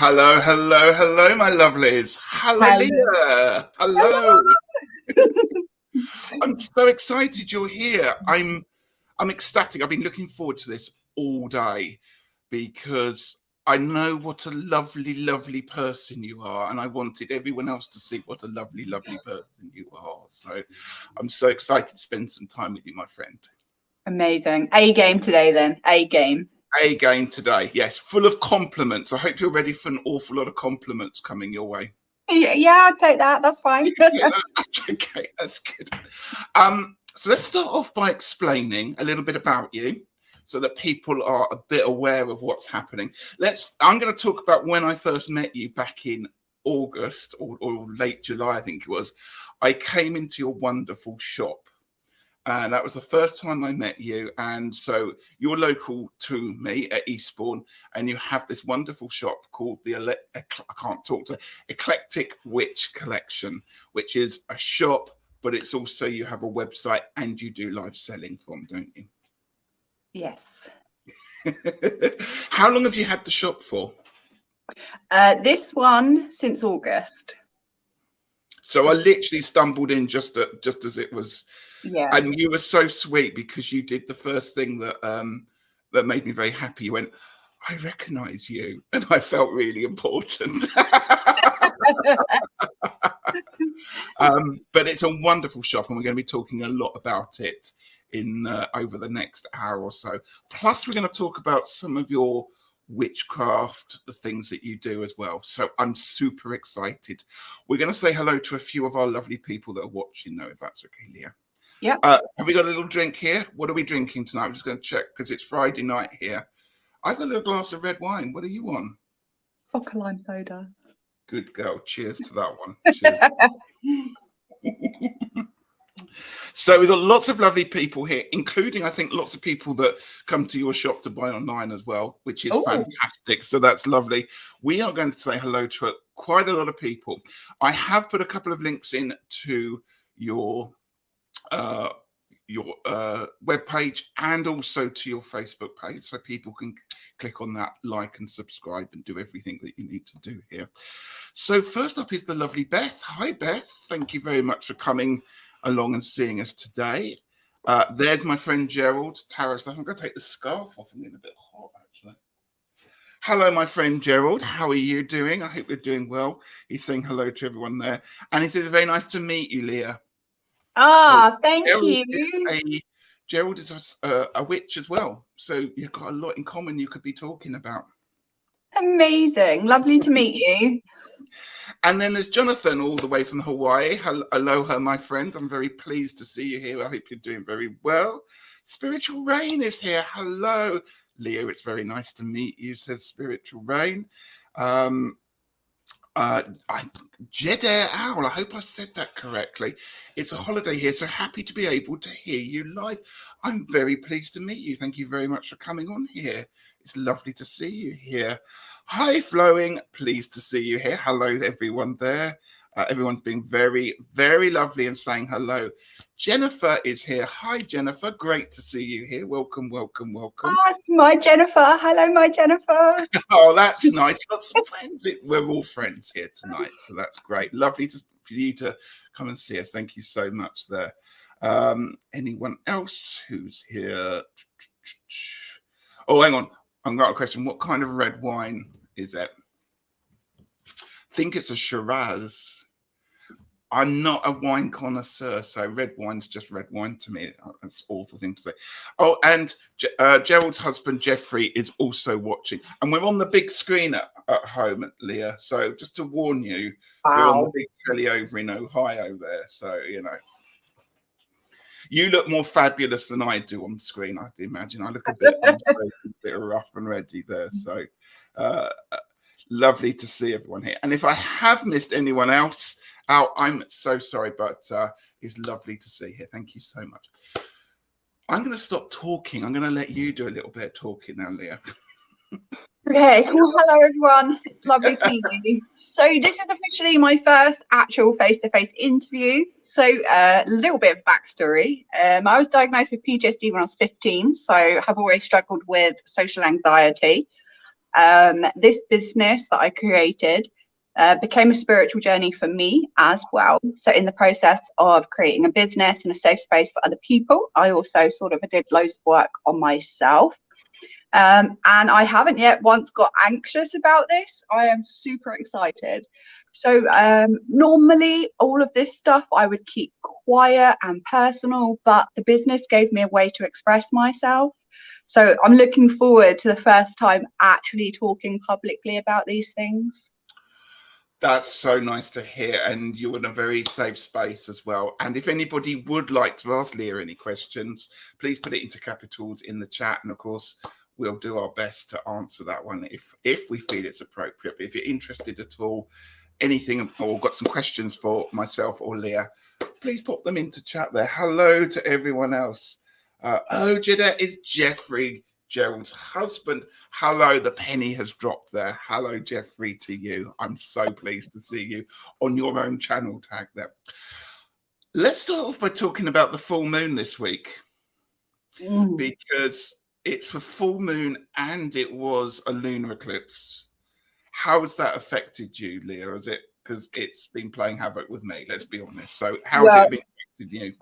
Hello, hello, hello, my lovelies. Hello, Hello. Leah. Hello. I'm so excited you're here. I'm ecstatic. I've been looking forward to this all day because I know what a lovely, lovely person you are, and I wanted everyone else to see what a lovely, lovely person you are. So I'm so excited to spend some time with you, my friend. Amazing. A game today then. A game. A game today, yes, full of compliments. I hope you're ready for an awful lot of compliments coming your way. Yeah, I'll take that. That's fine. Okay, that's good. So let's start off by explaining a little bit about you so that people are a bit aware of what's happening. I'm going to talk about when I first met you back in August or late July, I think it was. I came into your wonderful shop. And that was the first time I met you. And so you're local to me at Eastbourne, and you have this wonderful shop called the Eclectic Witch Collection, which is a shop, but it's also you have a website and you do live selling from, don't you? Yes. How long have you had the shop for? This one since August. So I literally stumbled in just as it was. Yeah. And you were so sweet because you did the first thing that made me very happy. You went, I recognize you. And I felt really important. But it's a wonderful shop, and we're going to be talking a lot about it in over the next hour or so. Plus, we're going to talk about some of your witchcraft, the things that you do as well. So I'm super excited. We're going to say hello to a few of our lovely people that are watching, though, if that's okay, Leah. Yeah. Have we got a little drink here? What are we drinking tonight? I'm just going to check because it's Friday night here. I've got a little glass of red wine. What are you on? Vodka lime soda. Good girl. Cheers to that one. Cheers. So we've got lots of lovely people here, including, I think, lots of people that come to your shop to buy online as well, which is fantastic. So that's lovely. We are going to say hello to quite a lot of people. I have put a couple of links in to your web page and also to your Facebook page, so people can click on that, like and subscribe and do everything that you need to do here. So first up is the lovely Beth. Hi Beth, thank you very much for coming along and seeing us today. There's my friend Gerald. Tara's I'm going to take the scarf off. I'm getting a bit hot actually. Hello, my friend Gerald. How are you doing? I hope you're doing well. He's saying hello to everyone there, and he says very nice to meet you, Leah. So thank you. Gerald is a witch as well, so you've got a lot in common you could be talking about. Amazing. Lovely to meet you. And then there's Jonathan all the way from Hawaii. Aloha, my friend. I'm very pleased to see you here. I hope you're doing very well. Spiritual Rain is here. Hello. Leo, it's very nice to meet you, says Spiritual Rain. Jed Air Owl, I hope I said that correctly. It's a holiday here, so happy to be able to hear you live. I'm very pleased to meet you. Thank you very much for coming on here. It's lovely to see you here. Hi, Flowing. Pleased to see you here. Hello, everyone there. Everyone's being very, very lovely and saying hello. Jennifer is here. Hi, Jennifer. Great to see you here. Welcome, welcome, welcome. Hi, my Jennifer. Hello, my Jennifer. Oh, that's nice. You've got some friends. We're all friends here tonight, so that's great. Lovely for you to come and see us. Thank you so much there. Anyone else who's here? Oh, hang on. I've got a question. What kind of red wine is it? I think it's a Shiraz. I'm not a wine connoisseur, so red wine's just red wine to me. That's an awful thing to say. Oh, and Gerald's husband, Jeffrey, is also watching. And we're on the big screen at home, Leah. So just to warn you, we're on the big telly over in Ohio there. So, you know. You look more fabulous than I do on screen, I'd imagine. I look a bit rough and ready there. So lovely to see everyone here. And if I have missed anyone else out, I'm so sorry, but it's lovely to see here. Thank you so much. I'm going to stop talking. I'm going to let you do a little bit of talking now, Leah. Okay. Well, hello, everyone. It's lovely to meet you. So this is officially my first actual face-to-face interview. So a little bit of backstory. I was diagnosed with PTSD when I was 15, so have always struggled with social anxiety. This business that I created became a spiritual journey for me as well. So in the process of creating a business and a safe space for other people, I also sort of did loads of work on myself. And I haven't yet once got anxious about this. I am super excited. So normally all of this stuff I would keep quiet and personal, but the business gave me a way to express myself. So I'm looking forward to the first time actually talking publicly about these things. That's so nice to hear, and you're in a very safe space as well. And if anybody would like to ask Leah any questions, please put it into capitals in the chat, and of course we'll do our best to answer that one if we feel it's appropriate. But if you're interested at all, anything, or got some questions for myself or Leah, please pop them into chat there. Hello to everyone else. Jeanette is Jeffrey, Gerald's husband. Hello, the penny has dropped there. Hello, Jeffrey, to you. I'm so pleased to see you on your own channel tag there. Let's start off by talking about the full moon this week, because it's the full moon and it was a lunar eclipse. How has that affected you, Leah? Is it because it's been playing havoc with me? Let's be honest. So how has it been affected you?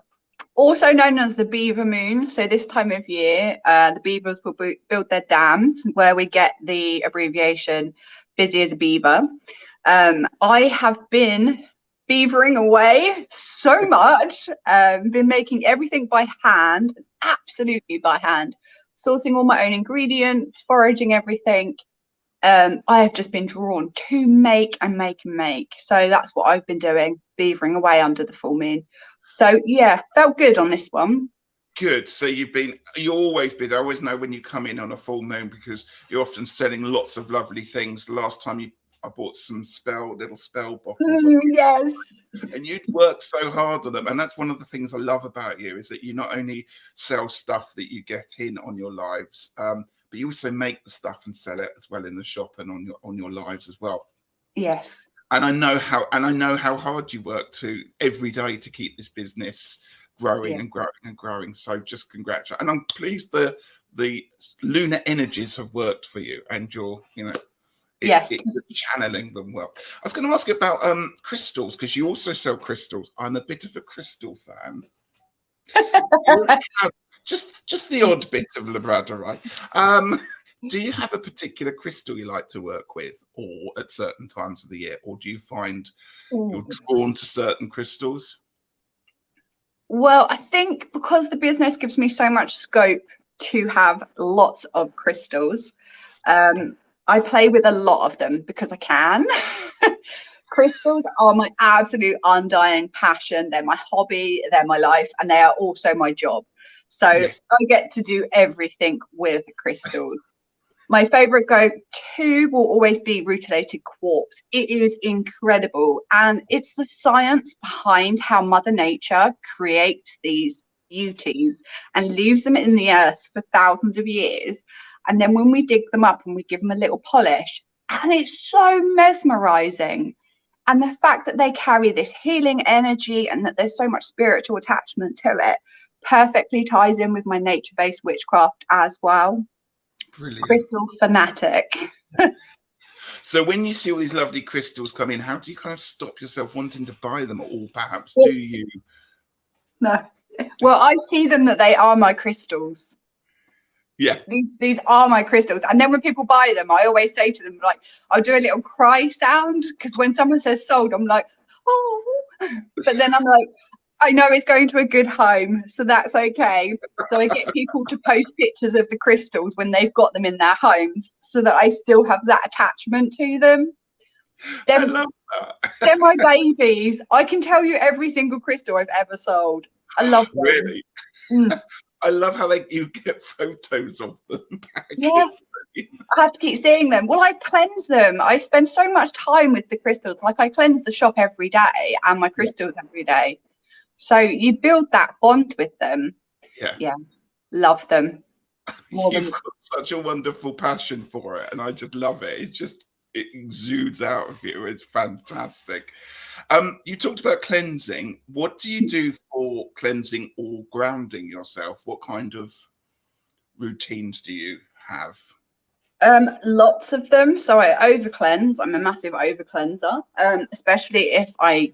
Also known as the beaver moon. So this time of year, the beavers will build their dams, where we get the abbreviation busy as a beaver. I have been beavering away so much, been making everything by hand, absolutely by hand, sourcing all my own ingredients, foraging everything. I have just been drawn to make and make and make. So that's what I've been doing, beavering away under the full moon. So yeah, felt good on this one. Good. So you always been. I always know when you come in on a full moon because you're often selling lots of lovely things. Last time I bought some little spell bottles. Yes. And you'd work so hard on them. And that's one of the things I love about you, is that you not only sell stuff that you get in on your lives, but you also make the stuff and sell it as well in the shop and on your lives as well. Yes. And I know how hard you work every day to keep this business growing and growing and growing. So just congratulations. And I'm pleased the lunar energies have worked for you, and you're, you're channeling them well. I was going to ask you about crystals, because you also sell crystals. I'm a bit of a crystal fan. just the odd bit of labradorite. Do you have a particular crystal you like to work with, or at certain times of the year, or do you find you're drawn to certain crystals? Well, I think because the business gives me so much scope to have lots of crystals, I play with a lot of them because I can. Crystals are my absolute undying passion. They're my hobby, they're my life, and they are also my job. So I get to do everything with crystals. My favorite go-to will always be rutilated quartz. It is incredible. And it's the science behind how Mother Nature creates these beauties and leaves them in the earth for thousands of years. And then when we dig them up and we give them a little polish, and it's so mesmerizing. And the fact that they carry this healing energy and that there's so much spiritual attachment to it perfectly ties in with my nature-based witchcraft as well. Brilliant. Crystal fanatic. So when you see all these lovely crystals come in, how do you kind of stop yourself wanting to buy them, or perhaps do you? No. Well, I see them that they are my crystals. Yeah. These are my crystals. And then when people buy them, I always say to them, like, I'll do a little cry sound, because when someone says sold, I'm like, oh. But then I'm like, I know it's going to a good home, so that's okay. So I get people to post pictures of the crystals when they've got them in their homes, so that I still have that attachment to them. I love that. They're my babies. I can tell you every single crystal I've ever sold. I love them. Really? I love how you get photos of them back. Yeah. I have to keep seeing them. Well, I cleanse them. I spend so much time with the crystals. Like, I cleanse the shop every day and my crystals every day. So you build that bond with them. Yeah. Love them. You've got such a wonderful passion for it, and I just love it. It exudes out of you. It's fantastic. You talked about cleansing. What do you do for cleansing or grounding yourself? What kind of routines do you have? Lots of them. So I over cleanse. I'm a massive over cleanser, especially if I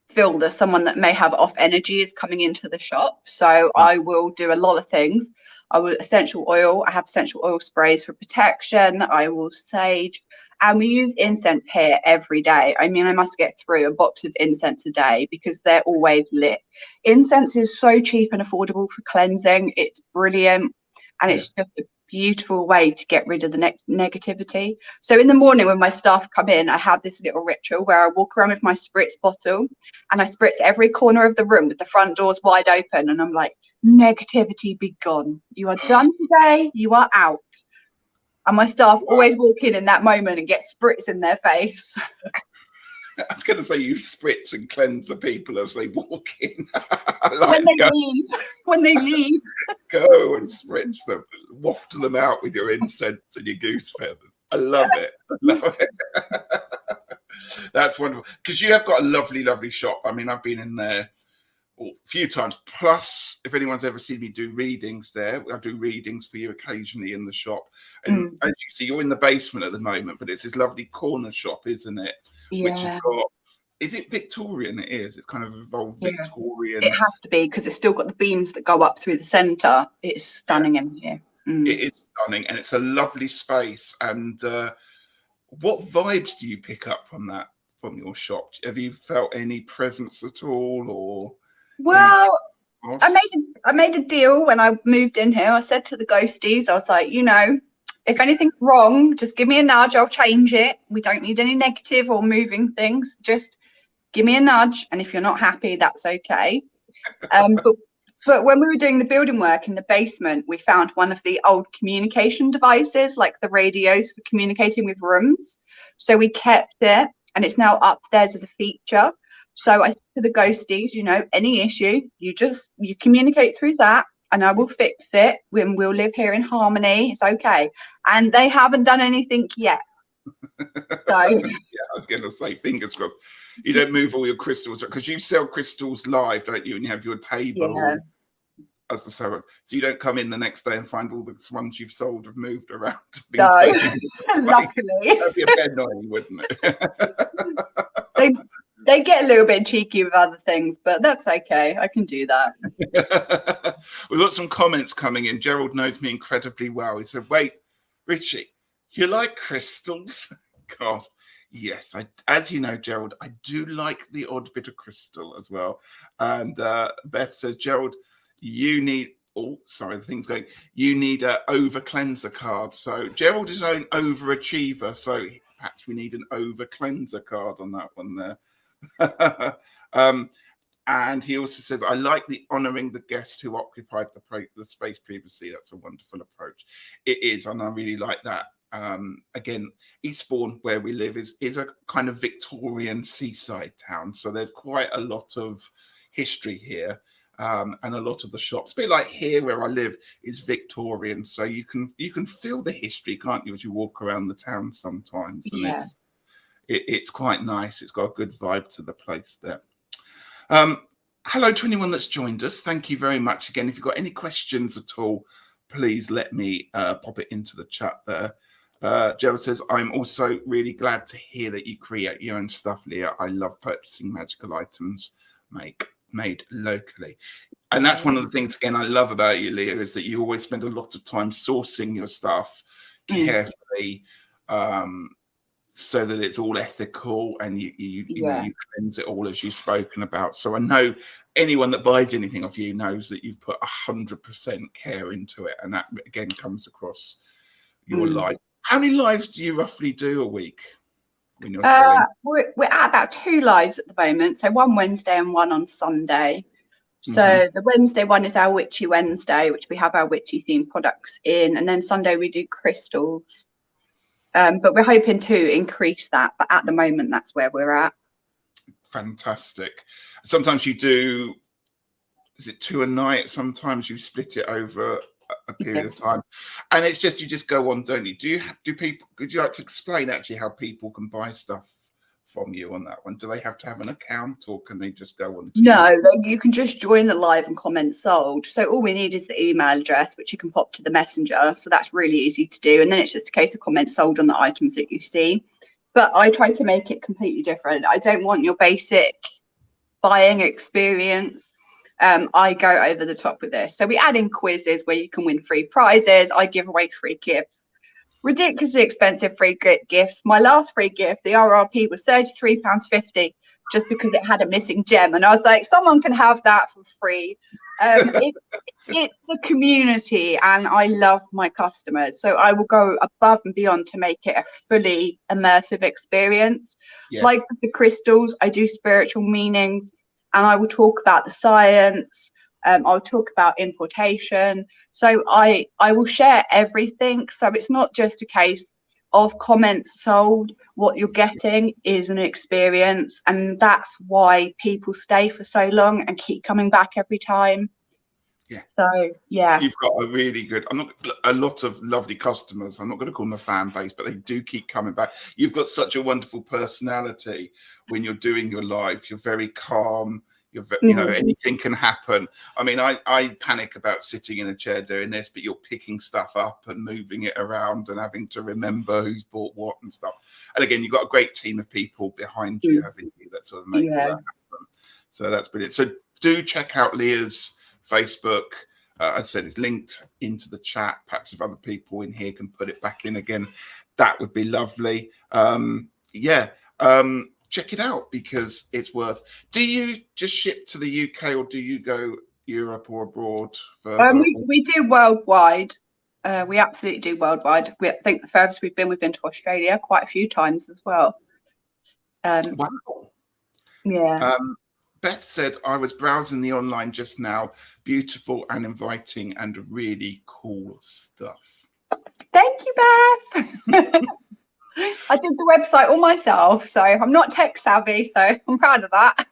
feel that someone that may have off energy is coming into the shop. So I will do a lot of things. I will essential oil. I have essential oil sprays for protection. I will sage, and we use incense here every day. I mean, I must get through a box of incense a day because they're always lit. Incense is so cheap and affordable for cleansing. It's brilliant, and it's just a beautiful way to get rid of the negativity. So in the morning when my staff come in, I have this little ritual where I walk around with my spritz bottle and I spritz every corner of the room with the front doors wide open, and I'm like, negativity be gone. You are done today. You are out. And my staff always walk in that moment and get spritz in their face. I was going to say you spritz and cleanse the people as they walk in. When they leave. Go and spritz them, waft them out with your incense and your goose feathers. I love it. That's wonderful. Because you have got a lovely, lovely shop. I mean, I've been in there a few times. Plus, if anyone's ever seen me do readings there, I do readings for you occasionally in the shop. And as you see, you're in the basement at the moment, but it's this lovely corner shop, isn't it? Yeah. Which has got, is it Victorian? It is. It's kind of evolved Victorian. It has to be because it's still got the beams that go up through the centre. It's stunning in here. It is stunning, and it's a lovely space. And what vibes do you pick up from your shop? Have you felt any presence at all, or? Well, I made a deal when I moved in here. I said to the ghosties, I was like, if anything's wrong, just give me a nudge. I'll change it. We don't need any negative or moving things. Just give me a nudge. And if you're not happy, that's okay. But when we were doing the building work in the basement, we found one of the old communication devices, like the radios for communicating with rooms. So we kept it, and it's now upstairs as a feature. So I said to the ghosties, any issue, you communicate through that, and I will fix it. We'll live here in harmony. It's okay. And they haven't done anything yet. So yeah, I was going to say, fingers crossed. You don't move all your crystals because you sell crystals live, don't you? And you have your table. As the so you don't come in the next day and find all the ones you've sold have moved around. No, luckily. That'd be a bit annoying, wouldn't it? They get a little bit cheeky with other things, but that's okay. I can do that. We've got some comments coming in. Gerald knows me incredibly well. He said, wait, Richie, you like crystals? Gasp. Yes, as you know, Gerald, I do like the odd bit of crystal as well. And Beth says, Gerald, you need, the thing's going, you need an over cleanser card. So Gerald is an overachiever. So perhaps we need an over cleanser card on that one there. And he also says, I like the honouring the guest who occupied the space previously. That's a wonderful approach. It is, and I really like that. Again, Eastbourne, where we live, is a kind of Victorian seaside town. So there's quite a lot of history here. And a lot of the shops, a bit like here where I live, is Victorian. So you can feel the history, can't you, as you walk around the town sometimes. And it's quite nice. It's got a good vibe to the place there. Hello to anyone that's joined us. Thank you very much again. If you've got any questions at all, please let me pop it into the chat there. Gerald says, I'm also really glad to hear that you create your own stuff, Leah. I love purchasing magical items made locally. And that's one of the things, again, I love about you, Leah, is that you always spend a lot of time sourcing your stuff carefully, so that it's all ethical, and you cleanse it all as you've spoken about. So I know anyone that buys anything off you knows that you've put 100% care into it, and that again comes across your life. How many lives do you roughly do a week when you're selling? We're at about 2 lives at the moment, so one Wednesday and one on Sunday. So the Wednesday one is our Witchy Wednesday, which we have our witchy themed products in, and then Sunday we do crystals. But we're hoping to increase that. But at the moment, that's where we're at. Fantastic. Sometimes you do, is it 2 a night? Sometimes you split it over a period of time. And it's just, you just go on, don't you? Would you like to explain actually how people can buy stuff from you on that one? Do they have to have an account, or can they just go on to No, you can just join the live and comment sold. So all we need is the email address, which you can pop to the messenger. So that's really easy to do. And then it's just a case of comment sold on the items that you see. But I try to make it completely different. I don't want your basic buying experience. I go over the top with this. So we add in quizzes where you can win free prizes. I give away free gifts, ridiculously expensive free gifts. My last free gift, the RRP, was £33.50 just because it had a missing gem. And I was like, someone can have that for free. It's the community, and I love my customers. So I will go above and beyond to make it a fully immersive experience. Yeah. Like with the crystals, I do spiritual meanings, and I will talk about the science. I'll talk about importation. So I will share everything. So it's not just a case of comments sold. What you're getting is an experience, and that's why people stay for so long and keep coming back every time. Yeah. So yeah, you've got a really good, a lot of lovely customers. I'm not going to call them a fan base, but they do keep coming back. You've got such a wonderful personality when you're doing your live. You're very calm. You're, you know, anything can happen. I mean, I panic about sitting in a chair doing this, but you're picking stuff up and moving it around and having to remember who's bought what and stuff. And again, you've got a great team of people behind you, haven't you, that sort of make all that happen. So that's brilliant. So do check out Leah's Facebook. As I said, it's linked into the chat. Perhaps if other people in here can put it back in again, that would be lovely. Check it out because it's worth. Do you just ship to the UK, or do you go Europe or abroad further? We do worldwide. We absolutely do worldwide. I think the furthest we've been to Australia quite a few times as well. Wow. Yeah. Beth said, I was browsing the online just now. Beautiful and inviting and really cool stuff. Thank you, Beth. I did the website all myself, so I'm not tech savvy, so I'm proud of that.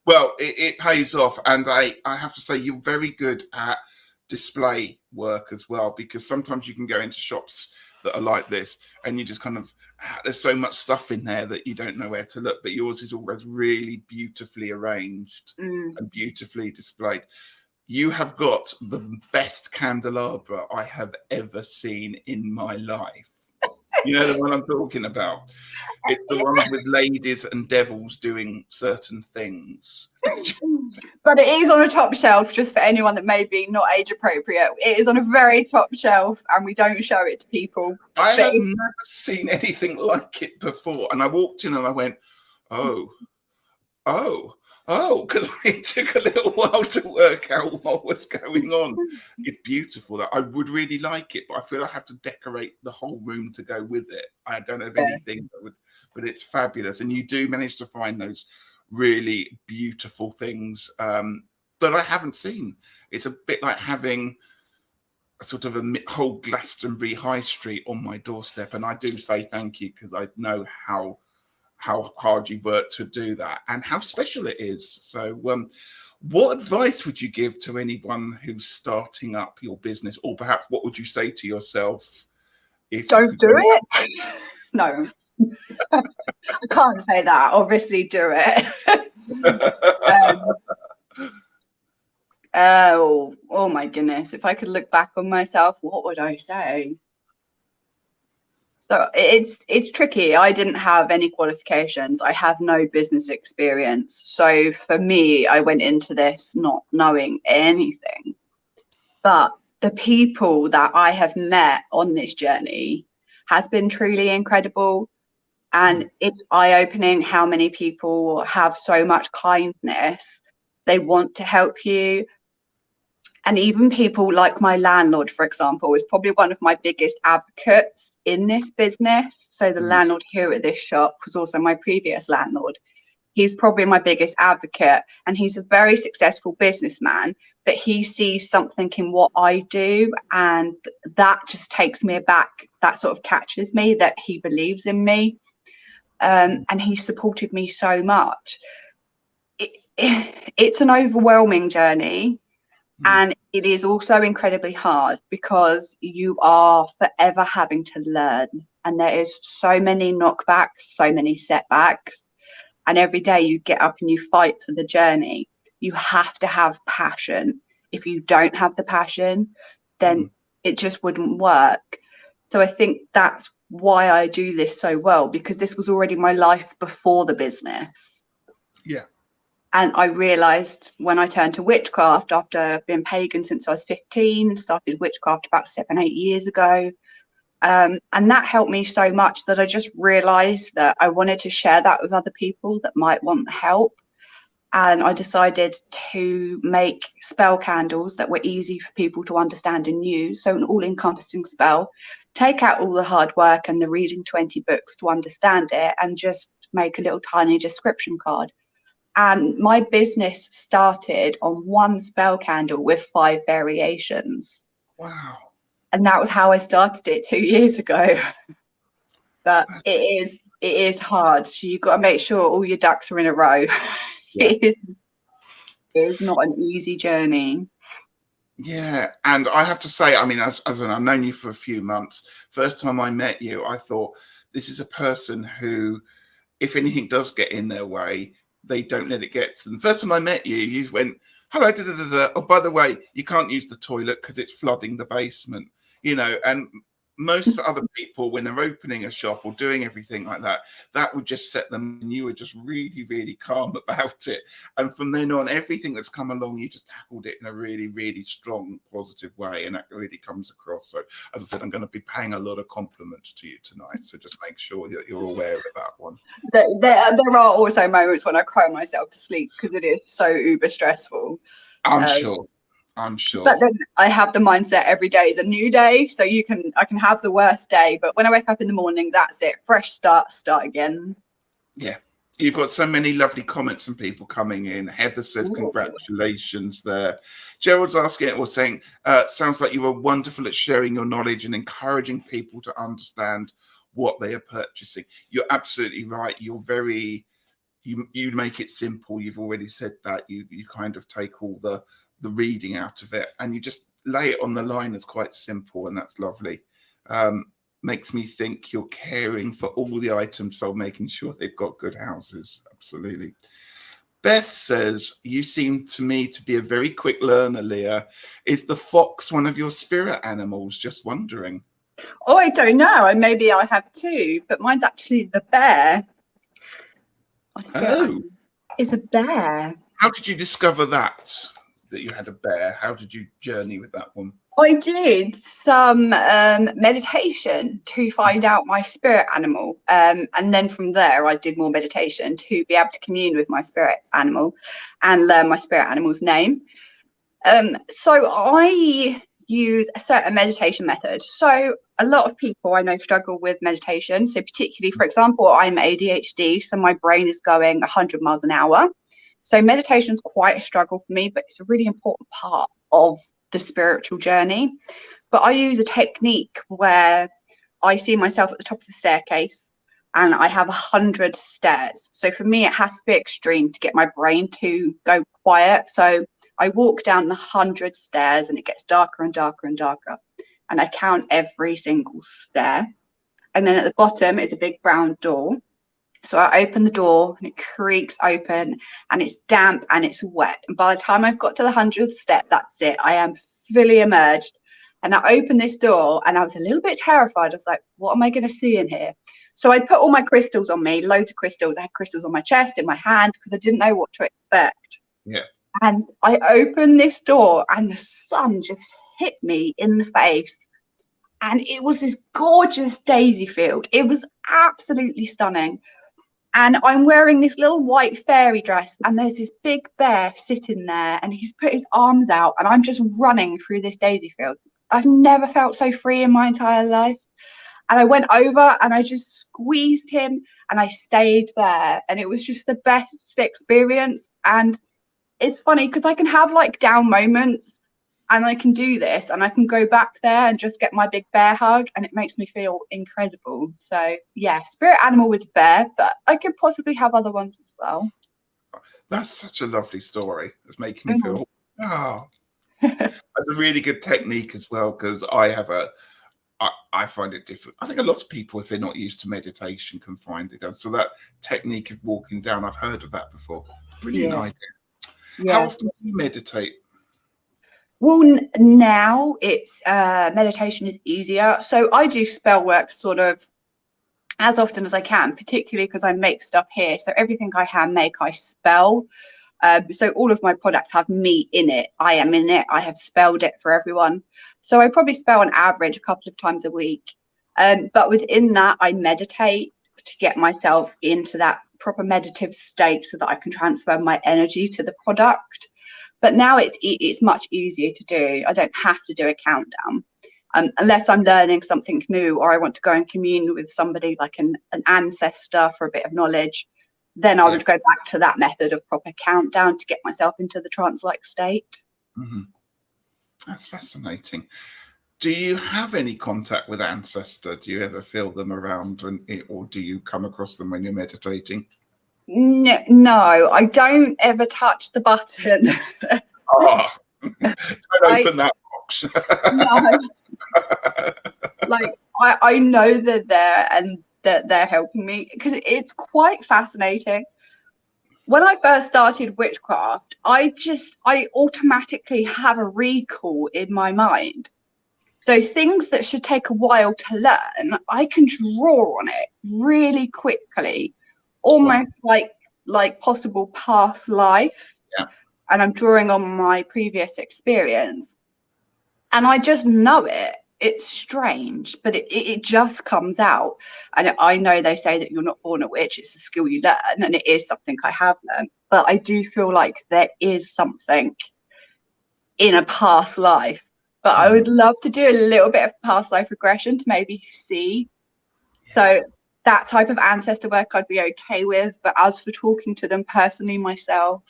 Well, it pays off. And I have to say, you're very good at display work as well, because sometimes you can go into shops that are like this and you just kind of, there's so much stuff in there that you don't know where to look, but yours is always really beautifully arranged and beautifully displayed. You have got the best candelabra I have ever seen in my life. You know the one I'm talking about? It's the ones with ladies and devils doing certain things. But it is on a top shelf, just for anyone that may be not age appropriate. It is on a very top shelf, and we don't show it to people. I have never seen anything like it before. And I walked in and I went, oh, because it took a little while to work out what was going on. It's beautiful. I would really like it, but I feel I have to decorate the whole room to go with it. I don't have anything that would, but it's fabulous. And you do manage to find those really beautiful things that I haven't seen. It's a bit like having a sort of a whole Glastonbury High Street on my doorstep. And I do say thank you, because I know how hard you've worked to do that and how special it is. So what advice would you give to anyone who's starting up your business, or perhaps what would you say to yourself if don't do it? No. I can't say that. Obviously do it. Oh my goodness, if I could look back on myself, what would I say? So it's tricky. I didn't have any qualifications. I have no business experience. So for me, I went into this not knowing anything. But the people that I have met on this journey has been truly incredible. And it's eye-opening how many people have so much kindness. They want to help you. And even people like my landlord, for example, is probably one of my biggest advocates in this business. So the landlord here at this shop was also my previous landlord. He's probably my biggest advocate, and he's a very successful businessman, but he sees something in what I do, and that just takes me aback. That sort of catches me, that he believes in me, and he supported me so much. It's an overwhelming journey. And it is also incredibly hard because you are forever having to learn. And there is so many knockbacks, so many setbacks. And every day you get up and you fight for the journey. You have to have passion. If you don't have the passion, then it just wouldn't work. So I think that's why I do this so well, because this was already my life before the business. Yeah. And I realised when I turned to witchcraft after being pagan since I was 15, started witchcraft about 7-8 years ago. And that helped me so much that I just realised that I wanted to share that with other people that might want help. And I decided to make spell candles that were easy for people to understand and use. So an all-encompassing spell, take out all the hard work and the reading 20 books to understand it, and just make a little tiny description card. And my business started on one spell candle with 5 variations. Wow. And that was how I started it 2 years ago. But it is hard. So you've got to make sure all your ducks are in a row. Yeah. It is not an easy journey. Yeah, and I have to say, I mean, as I've known you for a few months, first time I met you, I thought this is a person who, if anything does get in their way, they don't let it get to them. First time I met you, you went, hello, da, da, da, da. Oh, by the way, you can't use the toilet because it's flooding the basement, and most other people, when they're opening a shop or doing everything like that, that would just set them, and you were just really, really calm about it. And from then on, everything that's come along, you just tackled it in a really, really strong, positive way. And that really comes across. So, as I said, I'm going to be paying a lot of compliments to you tonight. So just make sure that you're aware of that one. There are also moments when I cry myself to sleep because it is so uber stressful. I'm sure. But then I have the mindset every day is a new day. So I can have the worst day, but when I wake up in the morning, that's it. Fresh start again. Yeah. You've got so many lovely comments and people coming in. Heather says, congratulations there. Gerald's asking or saying, sounds like you were wonderful at sharing your knowledge and encouraging people to understand what they are purchasing. You're absolutely right. You're very, you make it simple. You've already said that. You kind of take all the reading out of it and you just lay it on the line as quite simple, and that's lovely. Makes me think you're caring for all the items, so making sure they've got good houses. Absolutely. Beth says, you seem to me to be a very quick learner, Leah. Is the fox one of your spirit animals? Just wondering. Oh, I don't know. Maybe I have two, but mine's actually the bear. It's a bear. How did you discover that you had a bear? How did you journey with that one? I did some meditation to find out my spirit animal. And then from there, I did more meditation to be able to commune with my spirit animal and learn my spirit animal's name. So I use a certain meditation method. So a lot of people I know struggle with meditation. So particularly, for example, I'm ADHD, so my brain is going 100 miles an hour. So meditation is quite a struggle for me, but it's a really important part of the spiritual journey. But I use a technique where I see myself at the top of the staircase and I have 100 stairs. So for me, it has to be extreme to get my brain to go quiet. So I walk down the 100 stairs and it gets darker and darker and darker. And I count every single stair. And then at the bottom is a big brown door. So I open the door and it creaks open and it's damp and it's wet. And by the time I've got to the 100th step, that's it. I am fully immersed. And I opened this door and I was a little bit terrified. I was like, what am I going to see in here? So I put all my crystals on me, loads of crystals. I had crystals on my chest, in my hand, because I didn't know what to expect. Yeah. And I opened this door and the sun just hit me in the face. And it was this gorgeous daisy field. It was absolutely stunning. And I'm wearing this little white fairy dress and there's this big bear sitting there and he's put his arms out and I'm just running through this daisy field. I've never felt so free in my entire life. And I went over and I just squeezed him and I stayed there. And it was just the best experience. And it's funny because I can have like down moments and I can do this and I can go back there and just get my big bear hug and it makes me feel incredible. So yeah, spirit animal was bear, but I could possibly have other ones as well. That's such a lovely story. It's making me feel, That's a really good technique as well, because I find it different. I think a lot of people, if they're not used to meditation, can find it. So that technique of walking down, I've heard of that before. Brilliant Yeah, idea. How yeah. often do you meditate? Well, now it's meditation is easier. So I do spell work sort of as often as I can, particularly because I make stuff here. So everything I hand make, I spell. So all of my products have me in it. I am in it. I have spelled it for everyone. So I probably spell on average a couple of times a week. But within that, I meditate to get myself into that proper meditative state so that I can transfer my energy to the product. But now it's much easier to do. I don't have to do a countdown. Unless I'm learning something new or I want to go and commune with somebody like an ancestor for a bit of knowledge, then I would go back to that method of proper countdown to get myself into the trance-like state. Mm-hmm. That's fascinating. Do you have any contact with ancestor? Do you ever feel them around, or do you come across them when you're meditating? No, I don't ever touch the button. Oh, don't open that box. No. Like I know they're there and that they're helping me, because it's quite fascinating. When I first started witchcraft, I automatically have a recall in my mind. So things that should take a while to learn, I can draw on it really quickly, almost like possible past life. Yeah. And I'm drawing on my previous experience. And I just know it. It's strange, but it just comes out. And I know they say that you're not born a witch, it's a skill you learn, and it is something I have learned. But I do feel like there is something in a past life. But I would love to do a little bit of past life regression to maybe see. So that type of ancestor work I'd be okay with. But as for talking to them personally myself,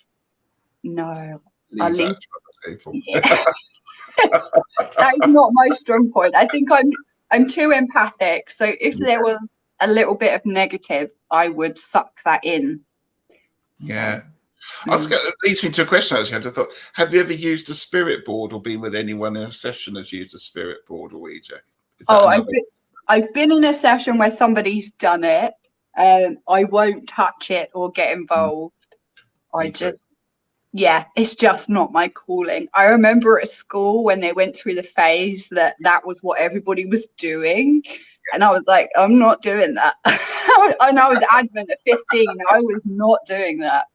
no. Leave that to other people. Yeah. That is not my strong point. I think I'm too empathic. So if there was a little bit of negative, I would suck that in. Yeah. That leads me to a question actually. I thought, have you ever used a spirit board or been with anyone in a session that's used a spirit board or Ouija? I've been in a session where somebody's done it. I won't touch it or get involved. It's just not my calling. I remember at school when they went through the phase that was what everybody was doing. And I was like, I'm not doing that. And I was adamant at 15, I was not doing that.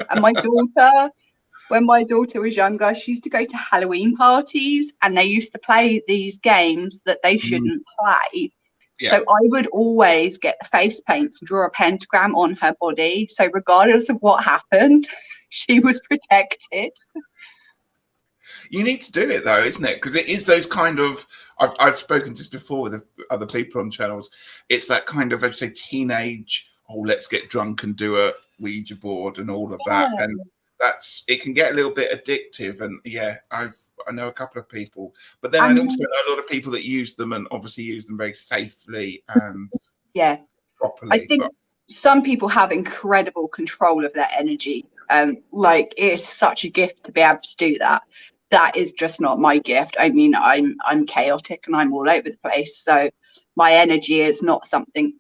And my daughter, when my daughter was younger, she used to go to Halloween parties and they used to play these games that they shouldn't play. Yeah. So I would always get the face paints and draw a pentagram on her body. So regardless of what happened, she was protected. You need to do it though, isn't it? Because it is those kind of, I've spoken to this before with other people on channels. It's that kind of, I'd say, teenage, let's get drunk and do a Ouija board and all of that. And it can get a little bit addictive. And I know a couple of people, but then I also know a lot of people that use them and obviously use them very safely and properly. I think some people have incredible control of their energy. Like it's such a gift to be able to do that. That is just not my gift. I mean, I'm chaotic and I'm all over the place. So my energy is not something,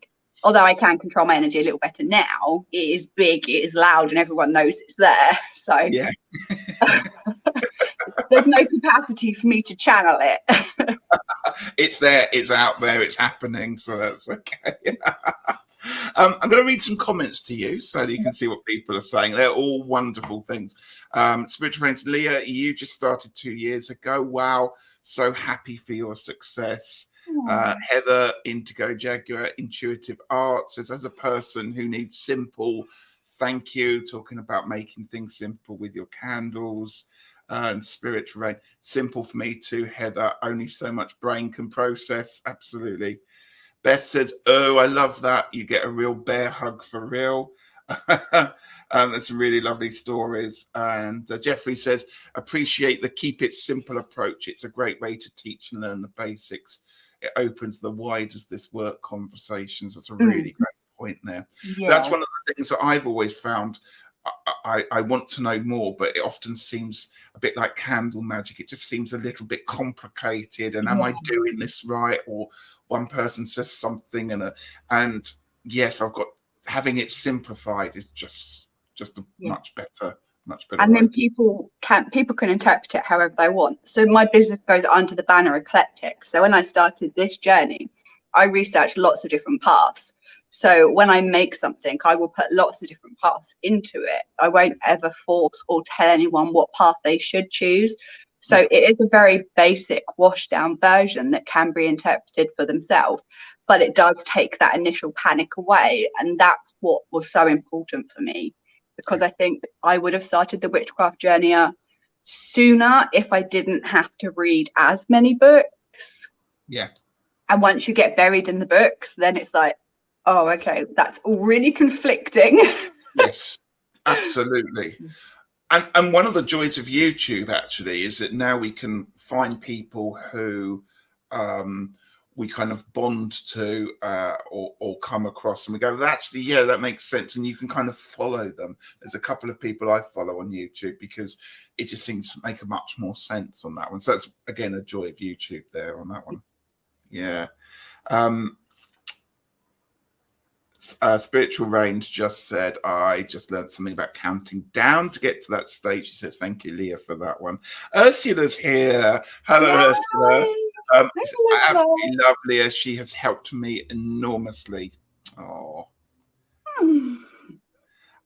although I can control my energy a little better now, it is big, it is loud, and everyone knows it's there. So there's no capacity for me to channel it. It's there, it's out there, it's happening. So that's okay. I'm going to read some comments to you so that you can see what people are saying. They're all wonderful things. Spiritual friends, Leah, you just started 2 years ago. Wow. So happy for your success. Heather, Indigo Jaguar, Intuitive Art says, as a person who needs simple, thank you. Talking about making things simple with your candles and spiritual rain. Simple for me too, Heather. Only so much brain can process. Absolutely. Beth says, oh, I love that. You get a real bear hug for real. That's some really lovely stories. And Jeffrey says, appreciate the keep it simple approach. It's a great way to teach and learn the basics. It opens the why does this work conversations. That's a really great point there. Yeah. That's one of the things that I've always found I want to know more, but it often seems a bit like candle magic. It just seems a little bit complicated. And am I doing this right? Or one person says something, and yes, I've got having it simplified is just a much better and then idea. people can interpret it however they want. So my business goes under the banner Eclectic. So when I started this journey, I researched lots of different paths. So when I make something, I will put lots of different paths into it. I won't ever force or tell anyone what path they should choose. So it is a very basic washed down version that can be interpreted for themselves, but it does take that initial panic away. And that's what was so important for me, because I think I would have started the witchcraft journey sooner if I didn't have to read as many books. Yeah. And once you get buried in the books, then it's like, oh, okay, that's all really conflicting. Yes, absolutely. And one of the joys of YouTube actually is that now we can find people who we kind of bond to or come across, and we go, actually, yeah, that makes sense. And you can kind of follow them. There's a couple of people I follow on YouTube because it just seems to make a much more sense on that one. So that's, again, a joy of YouTube there on that one. Yeah. Spiritual Range just said, I just learned something about counting down to get to that stage. She says, thank you, Leah, for that one. Ursula's here. Hello, Ursula. Absolutely love Leah. She has helped me enormously. Oh.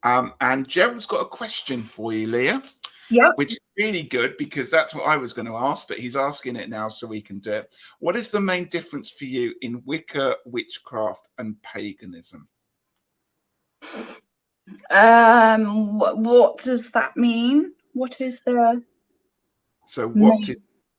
And Gerald's got a question for you, Leah. Yeah. Which is really good, because that's what I was going to ask, but he's asking it now so we can do it. What is the main difference for you in Wicca, witchcraft, and paganism? What does that mean? What is the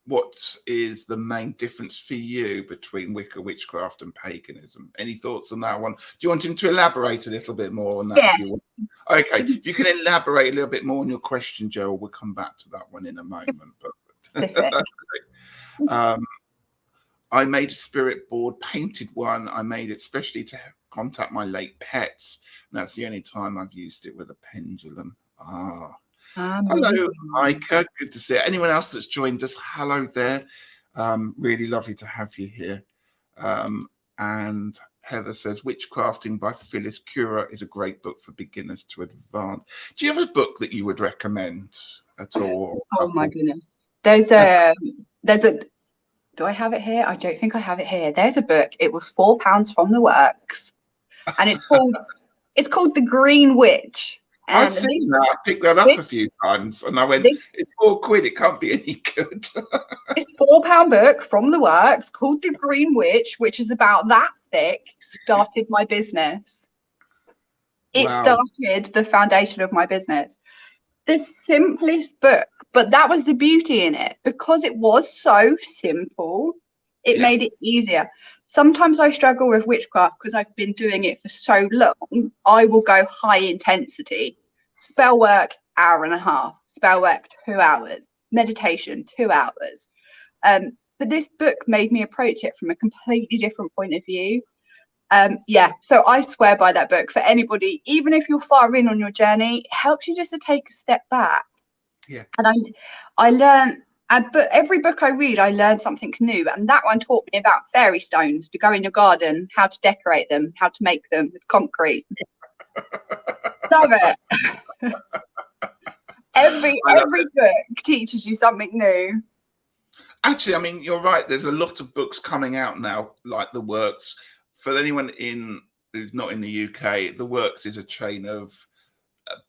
what is the main difference for you between Wicca, witchcraft, and paganism? Any thoughts on that one? Do you want him to elaborate a little bit more on that? Yeah. If you want? Okay, if you can elaborate a little bit more on your question, Gerald, we'll come back to that one in a moment. But I made a spirit board, painted one. I made it specially to contact my late pets. And that's the only time I've used it with a pendulum. Hello, Micah. Good to see you. Anyone else that's joined us, hello there. Really lovely to have you here. And Heather says, Witchcrafting by Phyllis Cura is a great book for beginners to advance. Do you have a book that you would recommend at all? Oh my goodness. There's a do I have it here? I don't think I have it here. There's a book. It was £4 from the works, and it's called The Green Witch. I've seen that. I picked that up a few times, and I went, it's £4. It can't be any good. It's £4 book from the works called The Green Witch, which is about that thick. Started my business. It started the foundation of my business. The simplest book, but that was the beauty in it, because it was so simple. It made it easier. Sometimes I struggle with witchcraft because I've been doing it for so long. I will go high intensity. Spell work, hour and a half. Spell work, 2 hours. Meditation, 2 hours. But this book made me approach it from a completely different point of view. So I swear by that book for anybody, even if you're far in on your journey. It helps you just to take a step back. And I learned, but every book I read, I learn something new, and that one taught me about fairy stones, to go in your garden, how to decorate them, how to make them with concrete. Love it. every book teaches you something new. Actually, I mean, you're right. There's a lot of books coming out now, like The Works. For anyone who's not in the UK, The Works is a chain of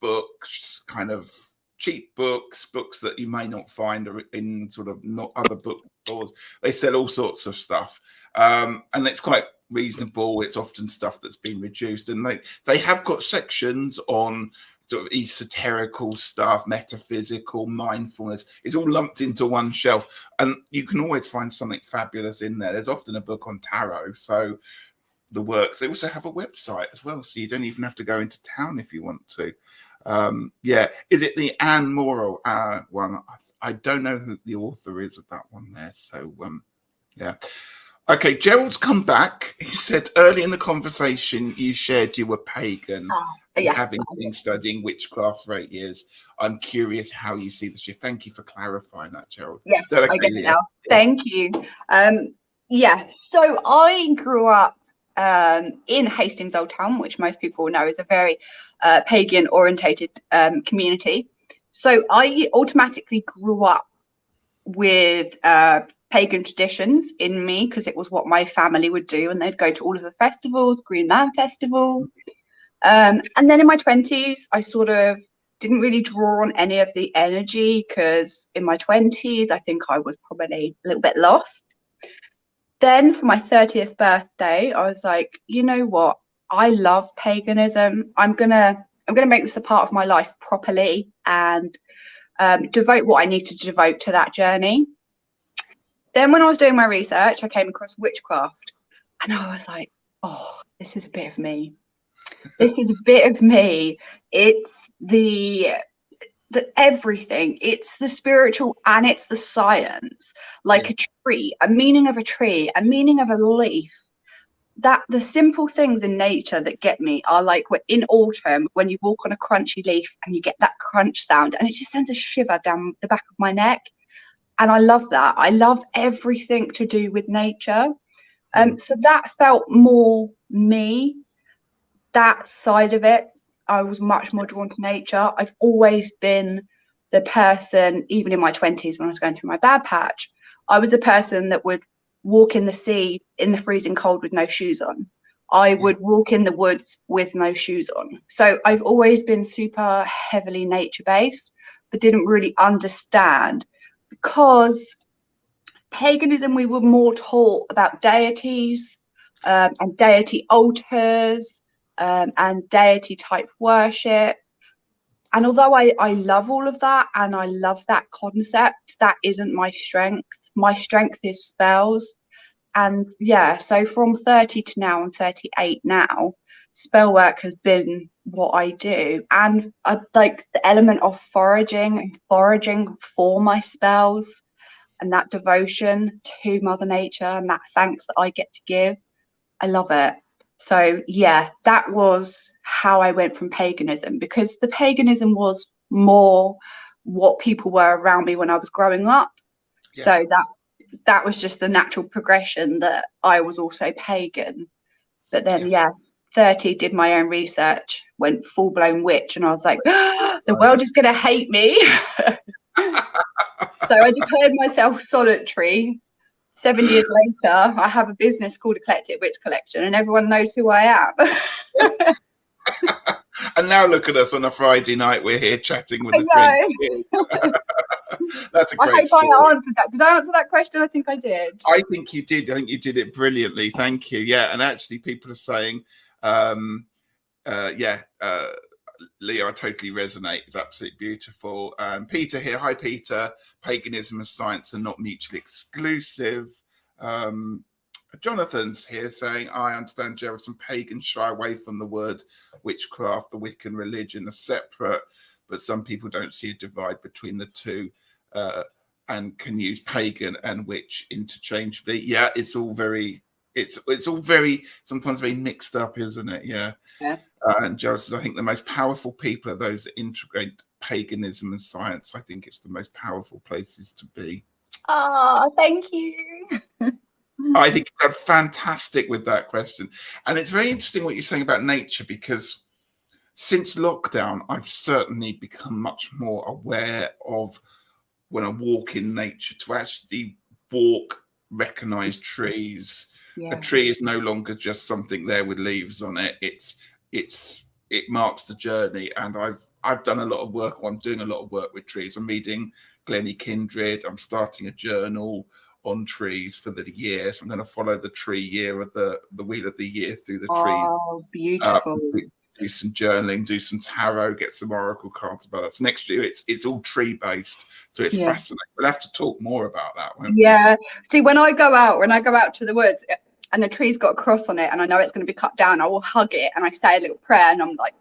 books, kind of cheap books that you may not find in sort of not other bookstores. They sell all sorts of stuff, and it's quite reasonable. It's often stuff that's been reduced, and they have got sections on sort of esoterical stuff, metaphysical, mindfulness. It's all lumped into one shelf, and you can always find something fabulous in there. There's often a book on tarot, so The Works. They also have a website as well, so you don't even have to go into town if you want to. Is it the Anne Morrow one? I don't know who the author is of that one there. So okay, Gerald's come back. He said early in the conversation you shared you were pagan. And Yeah. having been studying witchcraft for 8 years, I'm curious how you see the shift. Thank you for clarifying that, Gerald. Yes, Is that I okay, get it Leah? now. Thank you. Yeah, so I grew up in Hastings Old Town, which most people know is a very pagan orientated community. So I automatically grew up with pagan traditions in me because it was what my family would do, and they'd go to all of the festivals, Green Man Festival. And then in my 20s, I sort of didn't really draw on any of the energy because in my 20s, I think I was probably a little bit lost. Then for my 30th birthday, I was like, you know what? I love paganism. I'm gonna make this a part of my life properly and devote what I need to devote to that journey. Then when I was doing my research, I came across witchcraft, and I was like, oh, this is a bit of me. This is a bit of me. It's the everything. It's the spiritual and it's the science. Like a tree, a meaning of a tree, a meaning of a leaf. That the simple things in nature that get me are like in autumn when you walk on a crunchy leaf and you get that crunch sound, and it just sends a shiver down the back of my neck. And I love that. I love everything to do with nature. So that felt more me, that side of it. I was much more drawn to nature. I've always been the person, even in my 20s when I was going through my bad patch, I was a person that would walk in the sea in the freezing cold with no shoes on. I would walk in the woods with no shoes on. So I've always been super heavily nature based, but didn't really understand, because paganism, we were more taught about deities and deity altars and deity type worship. And although I love all of that and I love that concept, that isn't my strength. My strength is spells. And yeah, so from 30 to now, I'm 38 now, spell work has been what I do. And I like the element of foraging for my spells, and that devotion to Mother Nature and that thanks that I get to give. I love it. So yeah, that was how I went from paganism, because the paganism was more what people were around me when I was growing up. So that was just the natural progression, that I was also pagan. But then 30, did my own research, went full-blown witch, and I was like, the world is gonna hate me. So I declared myself solitary. 7 years later, I have a business called Eclectic Witch Collection, and everyone knows who I am. And now look at us on a Friday night. We're here chatting with I the drink. That's a great story. I hope I answered that. Did I answer that question? I think I did. I think you did. I think you did it brilliantly. Thank you. Yeah, and actually, people are saying, Leah, I totally resonate. It's absolutely beautiful. Peter here. Hi, Peter. Paganism and science are not mutually exclusive. Jonathan's here saying, I understand, Gerald, some pagans shy away from the word witchcraft. The Wiccan religion are separate, but some people don't see a divide between the two and can use pagan and witch interchangeably. Yeah, it's all very sometimes very mixed up, isn't it? Yeah. And Gerald says, I think the most powerful people are those that integrate paganism and science. I think it's the most powerful places to be. Oh, thank you. I think you're fantastic with that question. And it's very interesting what you're saying about nature, because since lockdown, I've certainly become much more aware of, when I walk in nature, to actually walk, recognize trees. A tree is no longer just something there with leaves on it. It marks the journey. And I've done a lot of work, or I'm doing a lot of work with trees. I'm meeting Glennie Kindred. I'm starting a journal on trees for the year. So I'm going to follow the tree year of the wheel of the year through the trees. Oh, beautiful. Do some journaling, do some tarot, get some oracle cards about that. So next year it's all tree based. So it's fascinating. We'll have to talk more about that, won't we? See, when I go out to the woods and the tree's got a cross on it and I know it's going to be cut down, I will hug it and I say a little prayer and I'm like,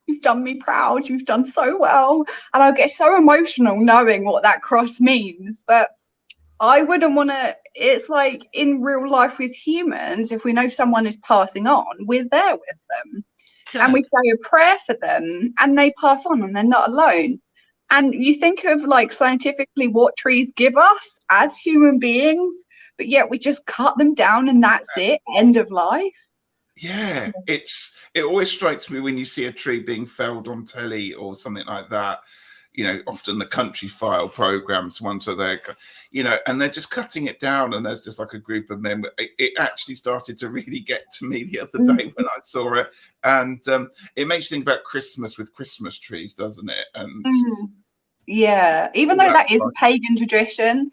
you've done me proud, you've done so well. And I'll get so emotional knowing what that cross means. But I wouldn't want to. It's like in real life with humans, if we know someone is passing on, we're there with them and Yeah. we say a prayer for them and they pass on and they're not alone. And you think of like scientifically what trees give us as human beings, but yet we just cut them down and that's it, end of life. Yeah, it always strikes me when you see a tree being felled on telly or something like that. You know, often the country file programs, ones are there, you know, and they're just cutting it down, and there's just like a group of men. It actually started to really get to me the other day when I saw it, and it makes you think about Christmas with Christmas trees, doesn't it? And Yeah, even though that is a pagan tradition,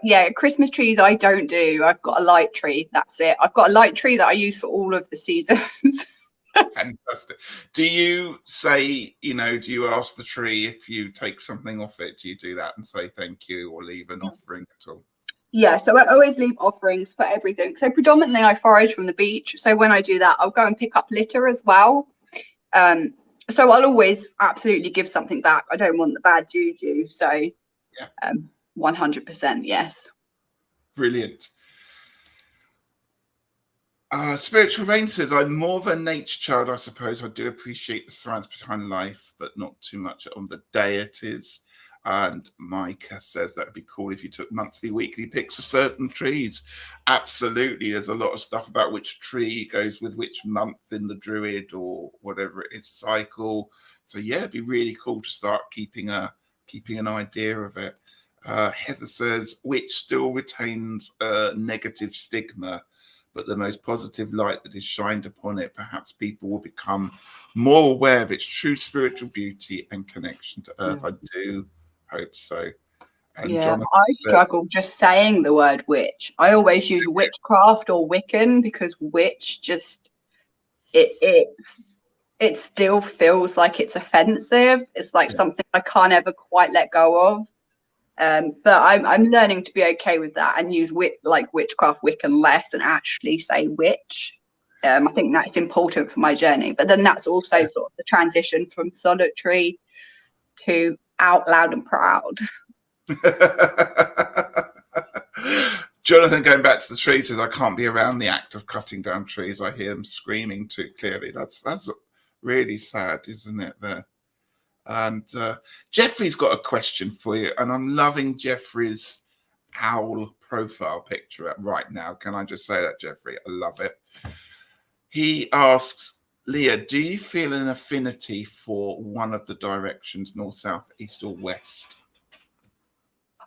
yeah, Christmas trees I don't do. I've got a light tree. That's it. I've got a light tree that I use for all of the seasons. fantastic. Do you say, you know, do you ask the tree if you take something off it? Do you do that and say thank you or leave an offering at all? Yeah, so I always leave offerings for everything. So predominantly I forage from the beach. So when I do that, I'll go and pick up litter as well. So I'll always absolutely give something back. I don't want the bad juju. So Yeah. 100% yes. Brilliant. Spiritual Rain says, I'm more of a nature child, I suppose. I do appreciate the science behind life, but not too much on the deities. And Micah says that'd be cool if you took monthly, weekly pics of certain trees. Absolutely. There's a lot of stuff about which tree goes with which month in the Druid or whatever it is cycle. So yeah, it'd be really cool to start keeping an idea of it. Heather says, which still retains a negative stigma, but the most positive light that is shined upon it, perhaps people will become more aware of its true spiritual beauty and connection to earth. I do hope so. And Yeah, Jonathan I said, struggle just saying the word witch. I always use witchcraft or Wiccan because witch just it still feels like it's offensive. It's like something I can't ever quite let go of. But I'm learning to be okay with that and use like witchcraft, Wiccan less and actually say witch. I think that's important for my journey. But then that's also sort of the transition from solitary to out loud and proud. Jonathan, going back to the trees, says I can't be around the act of cutting down trees. I hear them screaming too clearly. That's really sad, isn't it? There. And Jeffrey's got a question for you, and I'm loving Jeffrey's owl profile picture right now. Can I just say that, Jeffrey? I love it. He asks, Leah, do you feel an affinity for one of the directions, north, south, east, or west?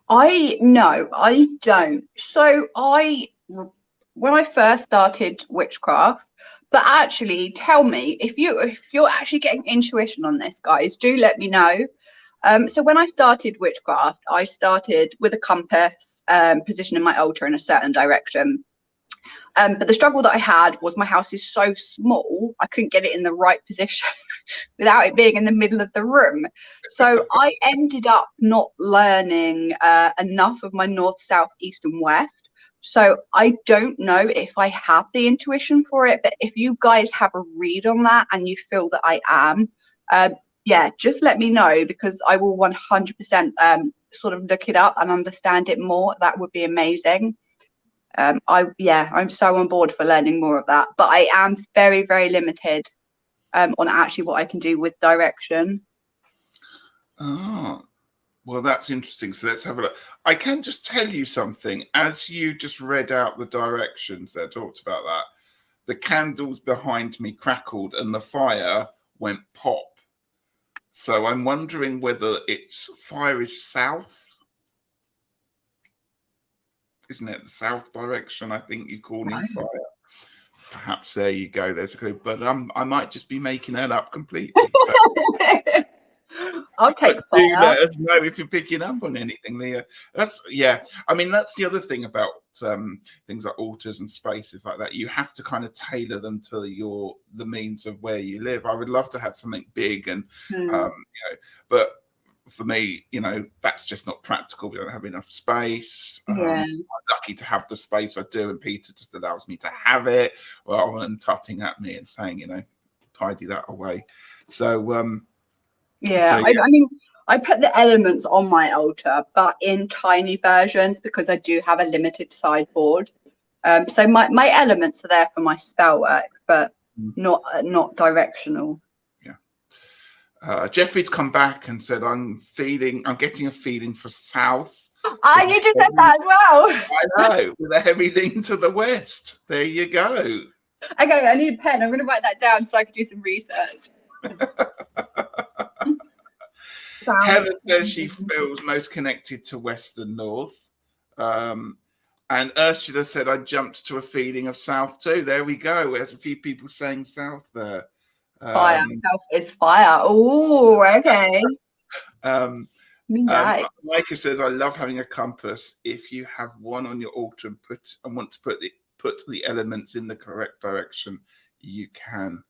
No, I don't. So when I first started witchcraft, but actually tell me if you're actually getting intuition on this, guys, do let me know. So when I started witchcraft, I started with a compass, positioning my altar in a certain direction. But the struggle that I had was my house is so small, I couldn't get it in the right position without it being in the middle of the room. So I ended up not learning enough of my north, south, east, and west. So I don't know if I have the intuition for it, but if you guys have a read on that and you feel that I am, yeah, just let me know because I will 100% sort of look it up and understand it more. That would be amazing. I'm so on board for learning more of that, but I am very, very limited on actually what I can do with direction. Oh, well, that's interesting. So let's have a look. I can just tell you something. As you just read out the directions there, talked about that, the candles behind me crackled and the fire went pop. So I'm wondering whether its fire is south. Isn't it the south direction? I think you're calling fire. Perhaps there you go. There's a clue. But I might just be making that up completely. So. I'll take But fire. do let us know if you're picking up on anything, Leah. That's I mean, that's the other thing about things like altars and spaces like that. You have to kind of tailor them to the means of where you live. I would love to have something big and but for me, that's just not practical. We don't have enough space. I'm lucky to have the space I do, and Peter just allows me to have it rather than tutting at me and saying, tidy that away. So I mean, I put the elements on my altar, but in tiny versions because I do have a limited sideboard. So my elements are there for my spell work, but not directional. Yeah. Jeffrey's come back and said, I'm getting a feeling for south. Ah, you just said that as well. I know, with a heavy lean to the west. There you go. Okay, I need a pen. I'm going to write that down so I can do some research. Heather says she feels most connected to west and north. And Ursula said, I jumped to a feeling of south too. There we go. There's a few people saying south there. Fire. South is fire. Oh, okay. Micah says, I love having a compass. If you have one on your altar and want to put the elements in the correct direction, you can.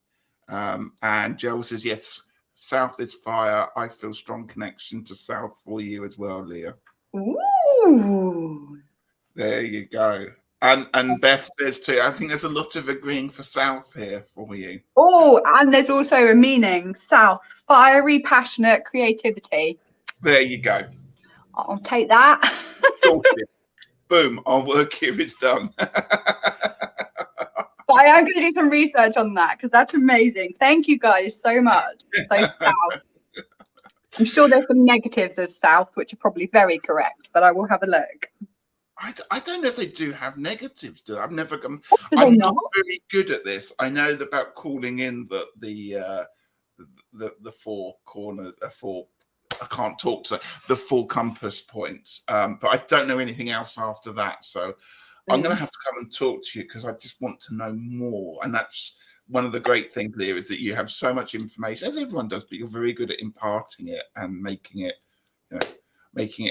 And Joel says, yes, south is fire. I feel strong connection to south for you as well, Leah. Ooh. There you go. And Beth says too, I think there's a lot of agreeing for south here for you. Oh, and there's also a meaning. South, fiery, passionate, creativity. There you go. I'll take that. Boom, our work here is done. But I am going to do some research on that because that's amazing. Thank you guys so much. So south. I'm sure there's some negatives of south, which are probably very correct, but I will have a look. I don't know if they do have negatives. I'm not very good at this. I know about calling in the four corner I can't talk to the full compass points, but I don't know anything else after that. So I'm going to have to come and talk to you because I just want to know more. And that's one of the great things, Leah, is that you have so much information, as everyone does, but you're very good at imparting it and making it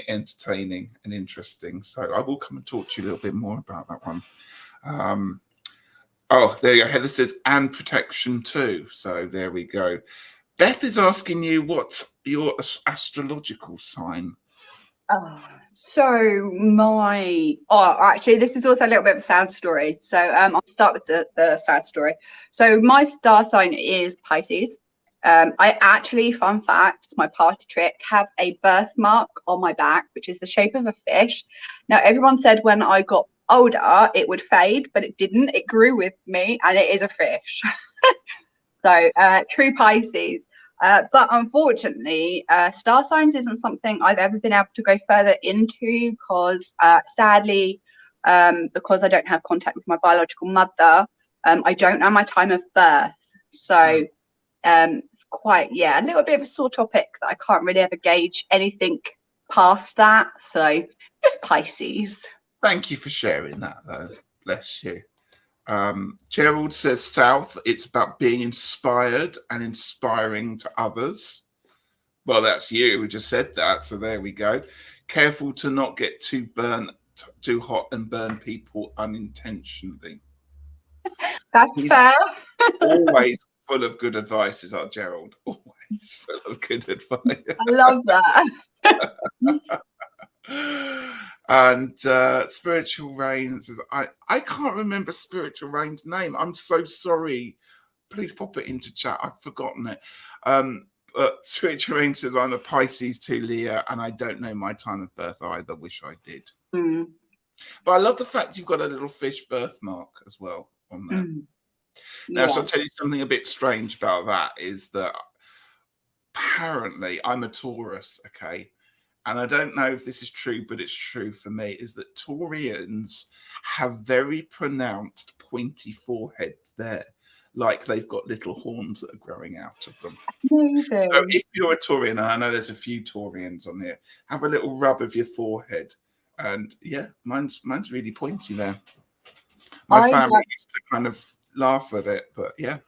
entertaining and interesting. So I will come and talk to you a little bit more about that one. Oh, there you go. Heather says, and protection too. So there we go. Beth is asking you what's your astrological sign. Actually, this is also a little bit of a sad story. So I'll start with the sad story. So my star sign is Pisces. I actually, fun fact, it's my party trick, have a birthmark on my back, which is the shape of a fish. Now, everyone said when I got older, it would fade, but it didn't. It grew with me, and it is a fish. So true Pisces. But unfortunately, star signs isn't something I've ever been able to go further into because sadly, because I don't have contact with my biological mother, I don't know my time of birth. So it's quite, a little bit of a sore topic that I can't really ever gauge anything past that. So just Pisces. Thank you for sharing that, though. Bless you. Gerald says south, it's about being inspired and inspiring to others. Well, that's you who just said that, so there we go. Careful to not get too hot and burn people unintentionally. That's fair. Always full of good advice is our Gerald. Always full of good advice. I love that. And Spiritual Rain says, I can't remember Spiritual Rain's name. I'm so sorry. Please pop it into chat. I've forgotten it. But Spiritual Rain says, I'm a Pisces too, Leah, and I don't know my time of birth either. Wish I did. But I love the fact you've got a little fish birthmark as well on there. Now, so I'll tell you something a bit strange about that is that apparently I'm a Taurus, okay? And I don't know if this is true, but it's true for me, is that Taurians have very pronounced pointy foreheads there, like they've got little horns that are growing out of them. Amazing. So if you're a Taurian, and I know there's a few Taurians on here, have a little rub of your forehead. And yeah, mine's really pointy there. My family used to kind of laugh at it, but yeah.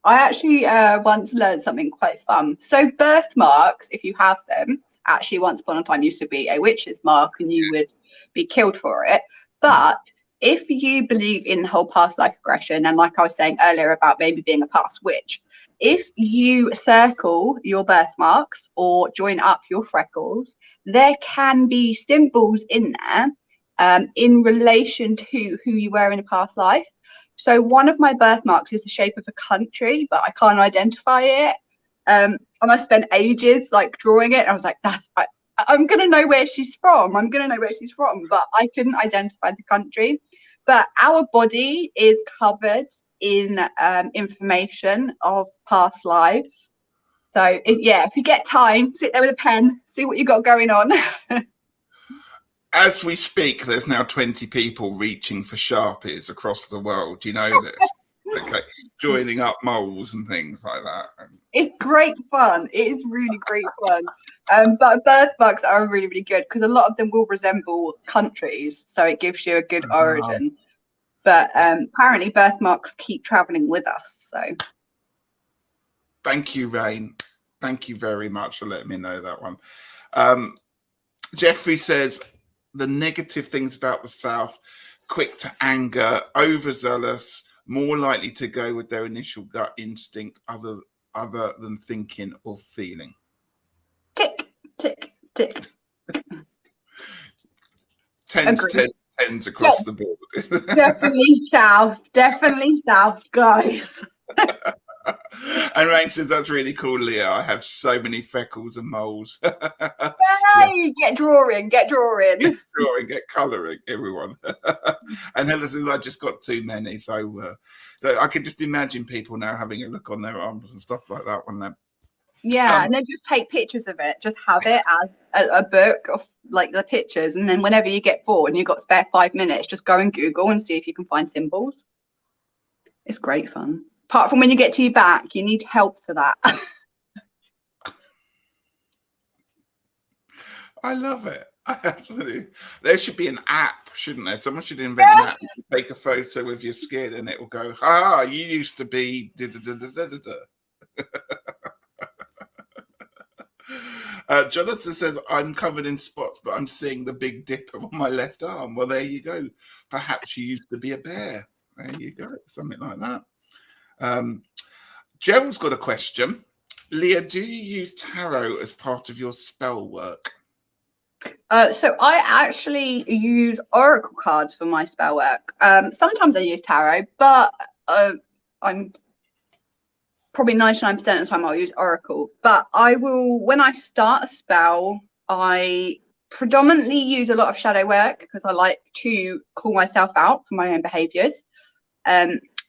I actually once learned something quite fun. So birthmarks, if you have them, actually once upon a time used to be a witch's mark and you would be killed for it. But if you believe in the whole past life regression, and like I was saying earlier about maybe being a past witch, if you circle your birthmarks or join up your freckles, there can be symbols in there in relation to who you were in a past life. So one of my birthmarks is the shape of a country, but I can't identify it. and I spent ages like drawing it. And I was like, I'm gonna know where she's from. I'm gonna know where she's from, but I couldn't identify the country. But our body is covered in information of past lives. So if you get time, sit there with a pen, see what you got going on. As we speak, there's now 20 people reaching for Sharpies across the world. Do you know this? Okay, joining up moles and things like that. It's great fun. It is really great fun. But birthmarks are really, really good because a lot of them will resemble countries, so it gives you a good origin. But apparently birthmarks keep traveling with us. So thank you, Rain. Thank you very much for letting me know that one. Jeffrey says the negative things about the South: quick to anger, overzealous, more likely to go with their initial gut instinct other than thinking or feeling. Tick, tick, tick. Tens across the board. Definitely south, guys. And Rain says, that's really cool, Leah. I have so many freckles and moles. Yay, get drawing. Get colouring, everyone. And Helen says, I just got too many. So I could just imagine people now having a look on their arms and stuff like that when they're. Yeah, and then just take pictures of it. Just have it as a book of like the pictures. And then whenever you get bored and you've got spare 5 minutes, just go and Google and see if you can find symbols. It's great fun. Apart from when you get to your back, you need help for that. I love it. Absolutely. There should be an app, shouldn't there? Someone should invent an app. Take a photo with your skin and it will go, you used to be Jonathan says, I'm covered in spots, but I'm seeing the Big Dipper on my left arm. Well, there you go. Perhaps you used to be a bear. There you go. Something like that. Gerald's got a question. Leah, do you use tarot as part of your spell work? So I actually use oracle cards for my spell work. Sometimes I use tarot, but I'm probably 99% of the time I'll use oracle. But I will, when I start a spell, I predominantly use a lot of shadow work because I like to call myself out for my own behaviors.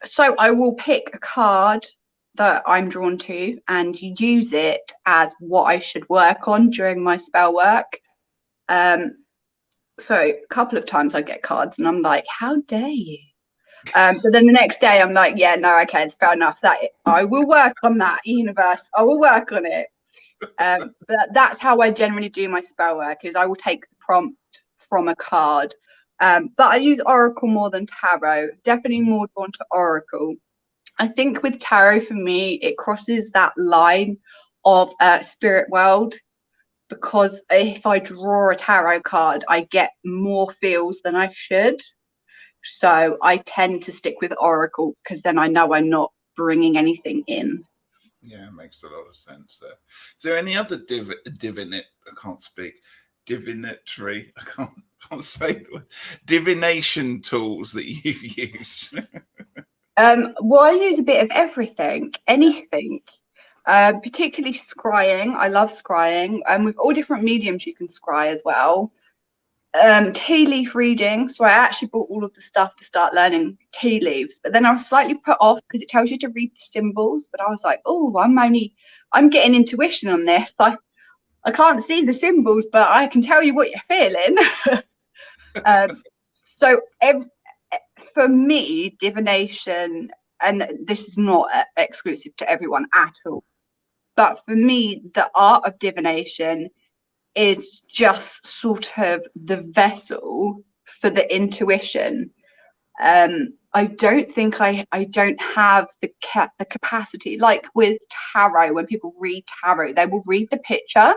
So I will pick a card that I'm drawn to and use it as what I should work on during my spell work. So a couple of times I get cards and I'm like, how dare you? But then the next day I'm like, yeah, no, okay, it's fair enough. That I will work on that, universe. I will work on it. But that's how I generally do my spell work, is I will take the prompt from a card. But I use oracle more than tarot. Definitely more drawn to oracle. I think with tarot, for me, it crosses that line of spirit world, because if I draw a tarot card, I get more feels than I should. So I tend to stick with oracle because then I know I'm not bringing anything in. Yeah, it makes a lot of sense there. Is there any other divination tools that you use? Well, I use a bit of everything, anything. Particularly scrying. I love scrying. With all different mediums you can scry as well. Tea leaf reading. So I actually bought all of the stuff to start learning tea leaves, but then I was slightly put off because it tells you to read the symbols. But I was like, oh, I'm getting intuition on this. I can't see the symbols, but I can tell you what you're feeling. So for me, divination, and this is not exclusive to everyone at all, but for me, the art of divination is just sort of the vessel for the intuition. I don't think I don't have the capacity, like with tarot. When people read tarot, they will read the picture.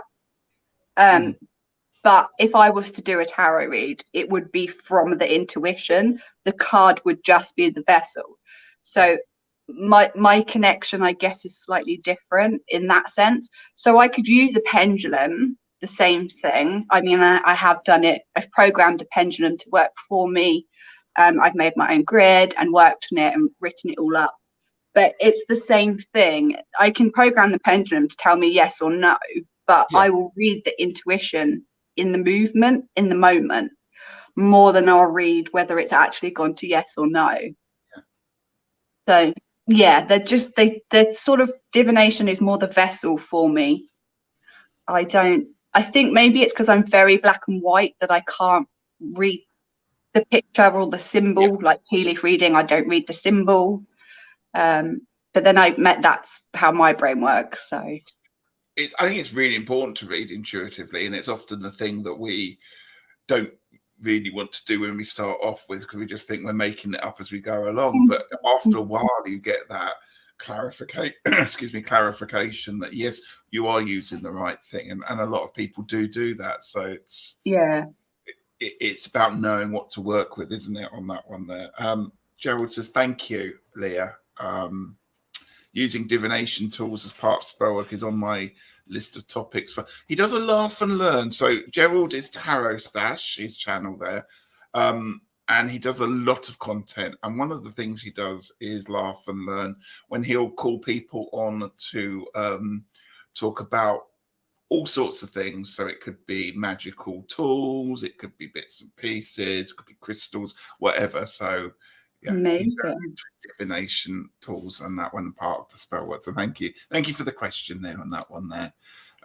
But if I was to do a tarot read, it would be from the intuition. The card would just be the vessel. So my connection, I guess, is slightly different in that sense. So I could use a pendulum, the same thing. I mean, I have done it. I've programmed a pendulum to work for me. I've made my own grid and worked on it and written it all up. but it's the same thing. I can program the pendulum to tell me yes or no, but Yeah. I will read the intuition in the movement, in the moment, more than I'll read whether it's actually gone to yes or no. Yeah. So yeah, they're sort of, divination is more the vessel for me. I think maybe it's because I'm very black and white that I can't read the picture or the symbol. Yeah. Like tea leaf reading, I don't read the symbol. But then that's how my brain works. So I think it's really important to read intuitively, and it's often the thing that we don't really want to do when we start off with, because we just think we're making it up as we go along. But after a while, you get that clarification clarification that yes, you are using the right thing, and a lot of people do that. So it's about knowing what to work with, isn't it, on that one there. Gerald says, thank you, Leah. Using divination tools as part of spellwork is on my list of topics. He does a laugh and learn. So Gerald is Tarot Stash, his channel there. And he does a lot of content. And one of the things he does is laugh and learn, when he'll call people on to talk about all sorts of things. So it could be magical tools, it could be bits and pieces, it could be crystals, whatever. So yeah, he's very into divination tools and that one part of the spell work. So thank you for the question there on that one there.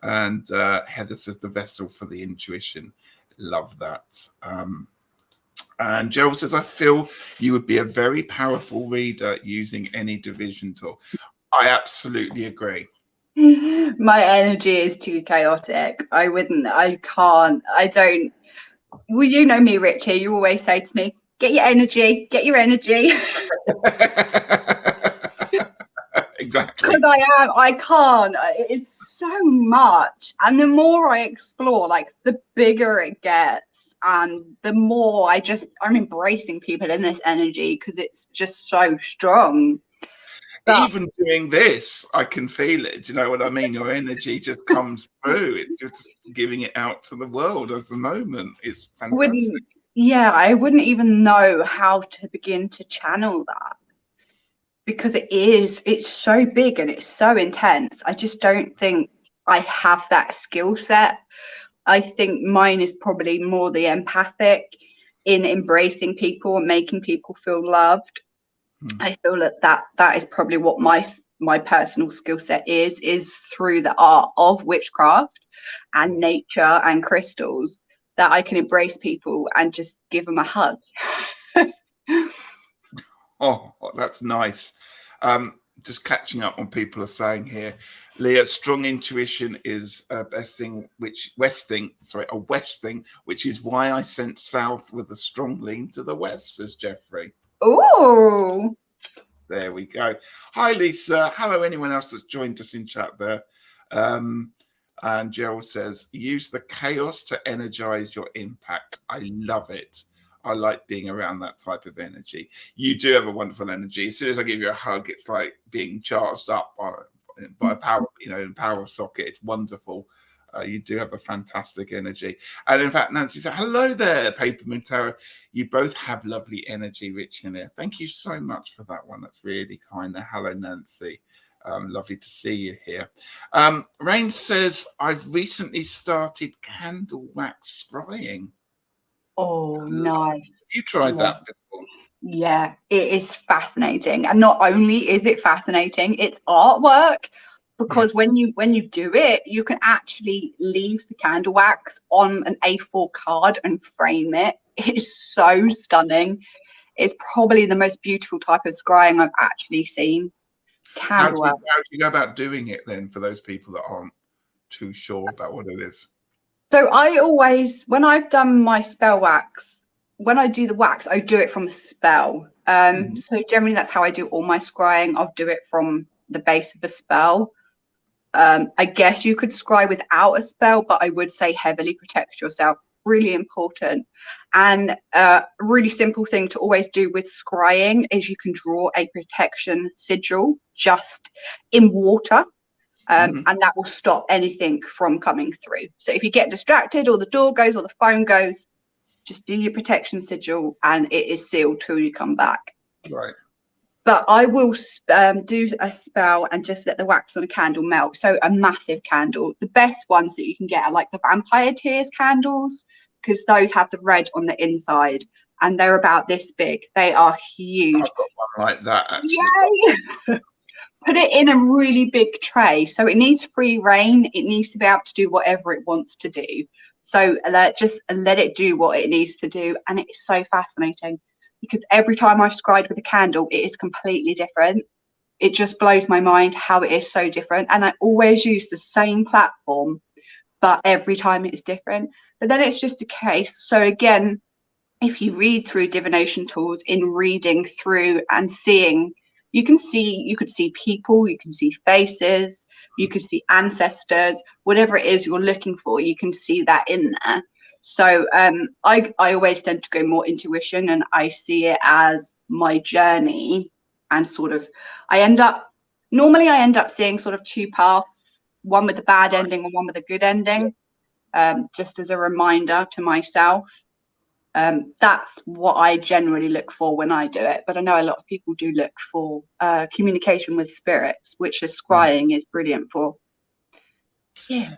And Heather says the vessel for the intuition. Love that. And Gerald says, I feel you would be a very powerful reader using any division tool. I absolutely agree. My energy is too chaotic. I can't. Well, you know me, Richie. You always say to me, get your energy. Exactly. Because I can't. It's so much. And the more I explore, like the bigger it gets. And the more I'm embracing people in this energy because it's just so strong. Even doing this, I can feel it. Do you know what I mean? Your energy just comes through. It's just giving it out to the world at the moment. It's fantastic. I wouldn't even know how to begin to channel that, because it's so big and it's so intense. I just don't think I have that skill set. I think mine is probably more the empathic, in embracing people and making people feel loved. I feel that is probably what my personal skill set is through the art of witchcraft and nature and crystals, that I can embrace people and just give them a hug. Oh, that's nice. Just catching up on people are saying here, Leah, strong intuition is a west thing, which is why I sent south with a strong lean to the west, says Jeffrey. Oh, there we go. Hi, Lisa. Hello, anyone else that's joined us in chat there. And Gerald says, use the chaos to energize your impact. I love it. I like being around that type of energy. You do have a wonderful energy. As soon as I give you a hug, it's like being charged up by a power, power socket. It's wonderful. You do have a fantastic energy. And in fact, Nancy said, hello there, Paper Moon Tarot. You both have lovely energy, Rich and Leah. Thank you so much for that one. That's really kind there. Hello, Nancy. Lovely to see you here. Rain says, I've recently started candle wax scrying. Oh, nice. You tried that before? Yeah, it is fascinating. And not only is it fascinating, it's artwork, because when you do it, you can actually leave the candle wax on an A4 card and frame it. It is so stunning. It's probably the most beautiful type of scrying I've actually seen. How do you go about doing it then, for those people that aren't too sure about what it is? So I always, when I've done my spell wax, when I do the wax, I do it from a spell. So generally that's how I do all my scrying. I'll do it from the base of a spell. I guess you could scry without a spell, but I would say heavily protect yourself. Really important. And a really simple thing to always do with scrying is you can draw a protection sigil just in water. And that will stop anything from coming through. So if you get distracted, or the door goes or the phone goes, just do your protection sigil and it is sealed till you come back. Right. But I will do a spell and just let the wax on a candle melt. So a massive candle. The best ones that you can get are like the Vampire Tears candles, because those have the red on the inside and they're about this big. They are huge. I've got one like that actually. Yay! Put it in a really big tray. So it needs free reign. It needs to be able to do whatever it wants to do. So just let it do what it needs to do. And it is so fascinating because every time I've scried with a candle, it is completely different. It just blows my mind how it is so different. And I always use the same platform, but every time it is different. But then it's just a case. So again, if you read through divination tools, in reading through and seeing, you could see people, you can see faces, you could see ancestors, whatever it is you're looking for, you can see that in there. So I always tend to go more intuition, and I see it as my journey, and sort of normally I end up seeing sort of two paths, one with a bad ending and one with a good ending, just as a reminder to myself. That's what I generally look for when I do it. But I know a lot of people do look for communication with spirits, which is scrying is brilliant for. Yeah.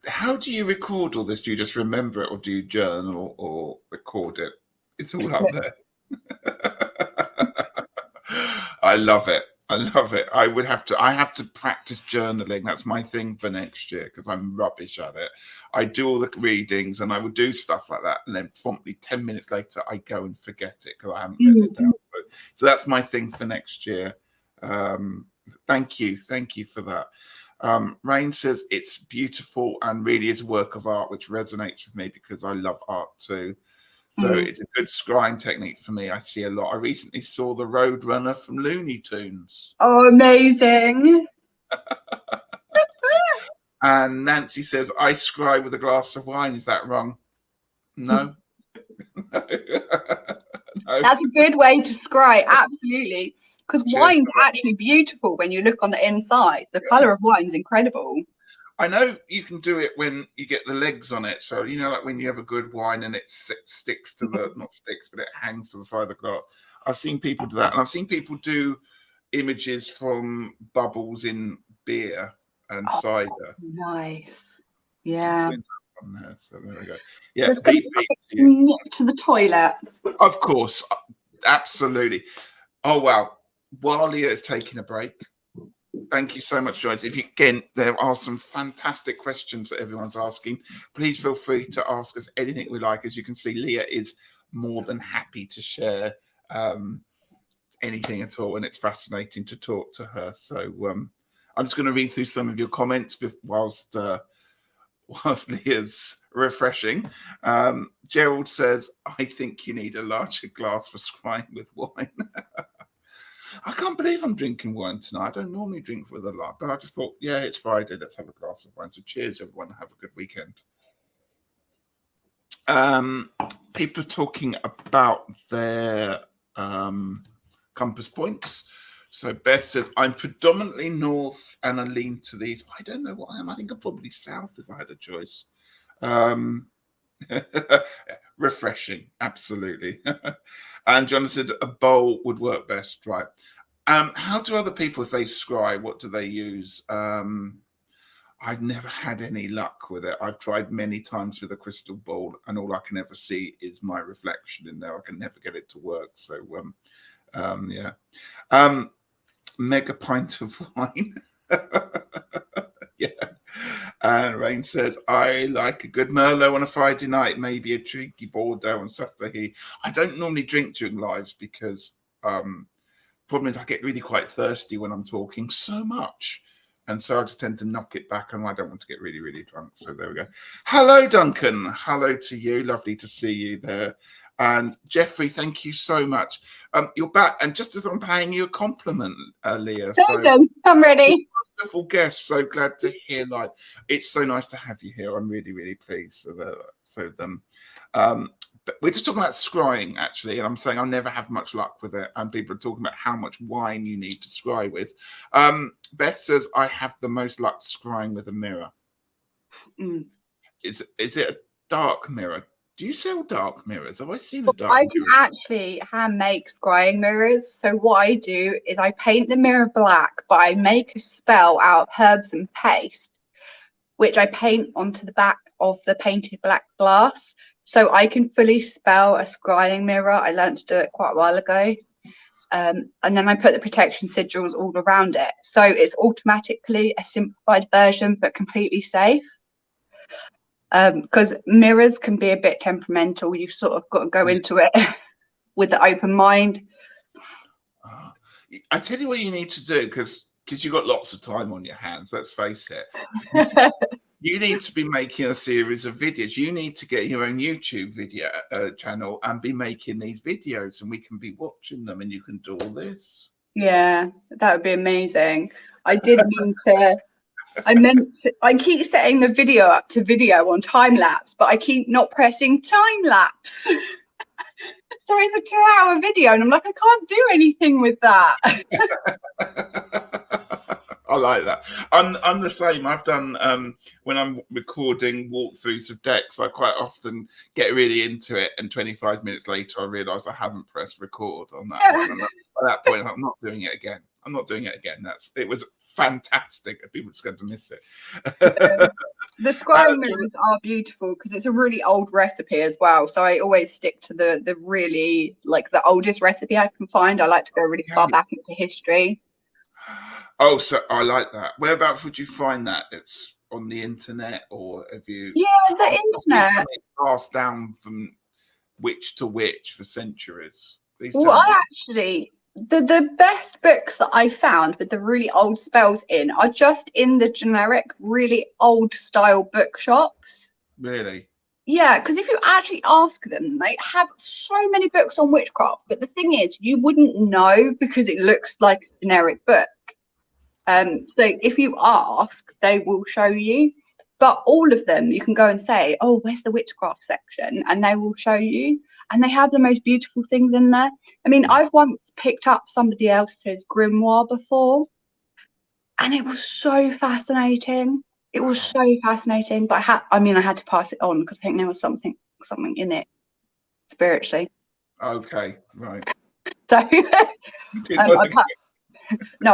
How do you record all this? Do you just remember it, or do you journal or record it? It's all up there. I love it. I love it. I have to practice journaling. That's my thing for next year because I'm rubbish at it. I do all the readings and I would do stuff like that. And then promptly 10 minutes later, I go and forget it because I haven't written it down. So that's my thing for next year. Thank you. Thank you for that. Rain says it's beautiful and really is a work of art, which resonates with me because I love art too. So it's a good scrying technique for me. I see a lot. I recently saw the Roadrunner from Looney Tunes. Oh, amazing. And Nancy says, I scry with a glass of wine. Is that wrong? No. No. That's a good way to scry. Absolutely. Because wine's actually beautiful when you look on the inside. The colour of wine's incredible. I know you can do it when you get the legs on it. So, like when you have a good wine and it sticks to not sticks, but it hangs to the side of the glass. I've seen people do that. And I've seen people do images from bubbles in beer and cider. Nice. Yeah. On there, so there we go. Yeah, beat to the toilet. Of course. Absolutely. Oh, wow. While Leah is taking a break, thank you so much, Joyce. There are some fantastic questions that everyone's asking. Please feel free to ask us anything we like. As you can see, Leah is more than happy to share anything at all, and it's fascinating to talk to her. So I'm just going to read through some of your comments whilst Leah's refreshing. Gerald says, I think you need a larger glass for scrying with wine. I can't believe I'm drinking wine tonight. I don't normally drink with a lot, but I just thought, yeah, it's Friday. Let's have a glass of wine. So cheers, everyone. Have a good weekend. People are talking about their compass points. So Beth says, I'm predominantly north and I lean to the east. I don't know what I am. I think I'm probably south if I had a choice. Refreshing, absolutely. And John said a bowl would work best, right? How do other people, if they scry, what do they use? I've never had any luck with it. I've tried many times with a crystal ball, and all I can ever see is my reflection in there. I can never get it to work. So, yeah. Mega pint of wine. Yeah. And Rain says, I like a good Merlot on a Friday night, maybe a cheeky Bordeaux on Saturday. I don't normally drink during lives because problem is I get really quite thirsty when I'm talking so much. And so I just tend to knock it back and I don't want to get really, really drunk. So there we go. Hello, Duncan. Hello to you. Lovely to see you there. And Jeffrey, thank you so much. You're back. And just as I'm paying you a compliment, Leah. I'm ready. Wonderful guest. So glad to hear live. It's so nice to have you here. I'm really, really pleased. But we're just talking about scrying, actually, and I'm saying I never have much luck with it. And people are talking about how much wine you need to scry with. Beth says I have the most luck scrying with a mirror. Is it a dark mirror? Do you sell dark mirrors? Have I seen a dark I can mirror? actually hand make scrying mirrors. So what I do is I paint the mirror black, but I make a spell out of herbs and paste, which I paint onto the back of the painted black glass. So I can fully spell a scrying mirror. I learned to do it quite a while ago. And then I put the protection sigils all around it. So it's automatically a simplified version, but completely safe. Because mirrors can be a bit temperamental. You've sort of got to go into it with the open mind. I tell you what you need to do, because you've got lots of time on your hands, let's face it. You need to be making a series of videos. You need to get your own YouTube video channel and be making these videos, and we can be watching them, and you can do all this. Yeah, that would be amazing. I keep setting the video up to video on time lapse, but I keep not pressing time lapse. So it's a 2-hour video, and I'm like, I can't do anything with that. I like that. I'm the same. I've done when I'm recording walkthroughs of decks, I quite often get really into it, and 25 minutes later I realise I haven't pressed record on that one. And at that point, I'm not doing it again. I'm not doing it again. It was fantastic. People just going to miss it. The scrying mirrors are beautiful because it's a really old recipe as well. So I always stick to the really, like, the oldest recipe I can find. I like to go really far back into history. Oh, so I like that. Whereabouts would you find that? It's on the internet, or have you? Yeah, the internet. Passed down from witch to witch for centuries. Well, the best books that I found with the really old spells in are just in the generic, really old style bookshops. Really? Yeah, because if you actually ask them, they have so many books on witchcraft. But the thing is, you wouldn't know because it looks like a generic book. So if you ask, they will show you. But all of them, you can go and say, oh, where's the witchcraft section? And they will show you. And they have the most beautiful things in there. I mean, I've once picked up somebody else's grimoire before, and it was so fascinating. It was so fascinating. But I had to pass it on because I think there was something in it spiritually. Okay, right. So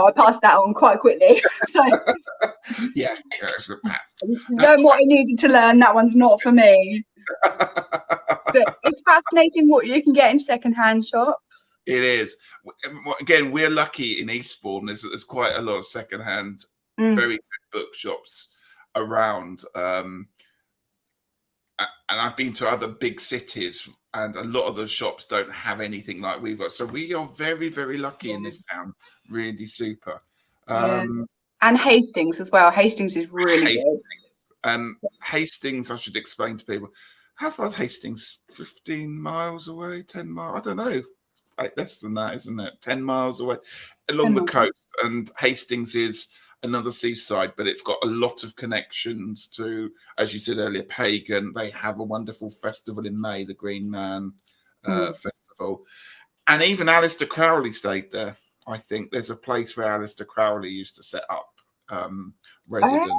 I passed that on quite quickly. So yeah, learn what I needed to learn. That one's not for me. But it's fascinating what you can get in secondhand shops. It is. Again, we're lucky in Eastbourne. There's quite a lot of secondhand, very good bookshops around. And I've been to other big cities, and a lot of the shops don't have anything like we've got. So we are very, very lucky in this town. Really super. And Hastings as well. Hastings is really good. Hastings, I should explain to people. How far is Hastings? 15 miles away? 10 miles? I don't know. Like less than that, isn't it? 10 miles away along the coast. And Hastings is another seaside, but it's got a lot of connections to, as you said earlier, pagan. They have a wonderful festival in May, the Green Man Festival. And even Aleister Crowley stayed there. I think there's a place where Aleister Crowley used to set up residence.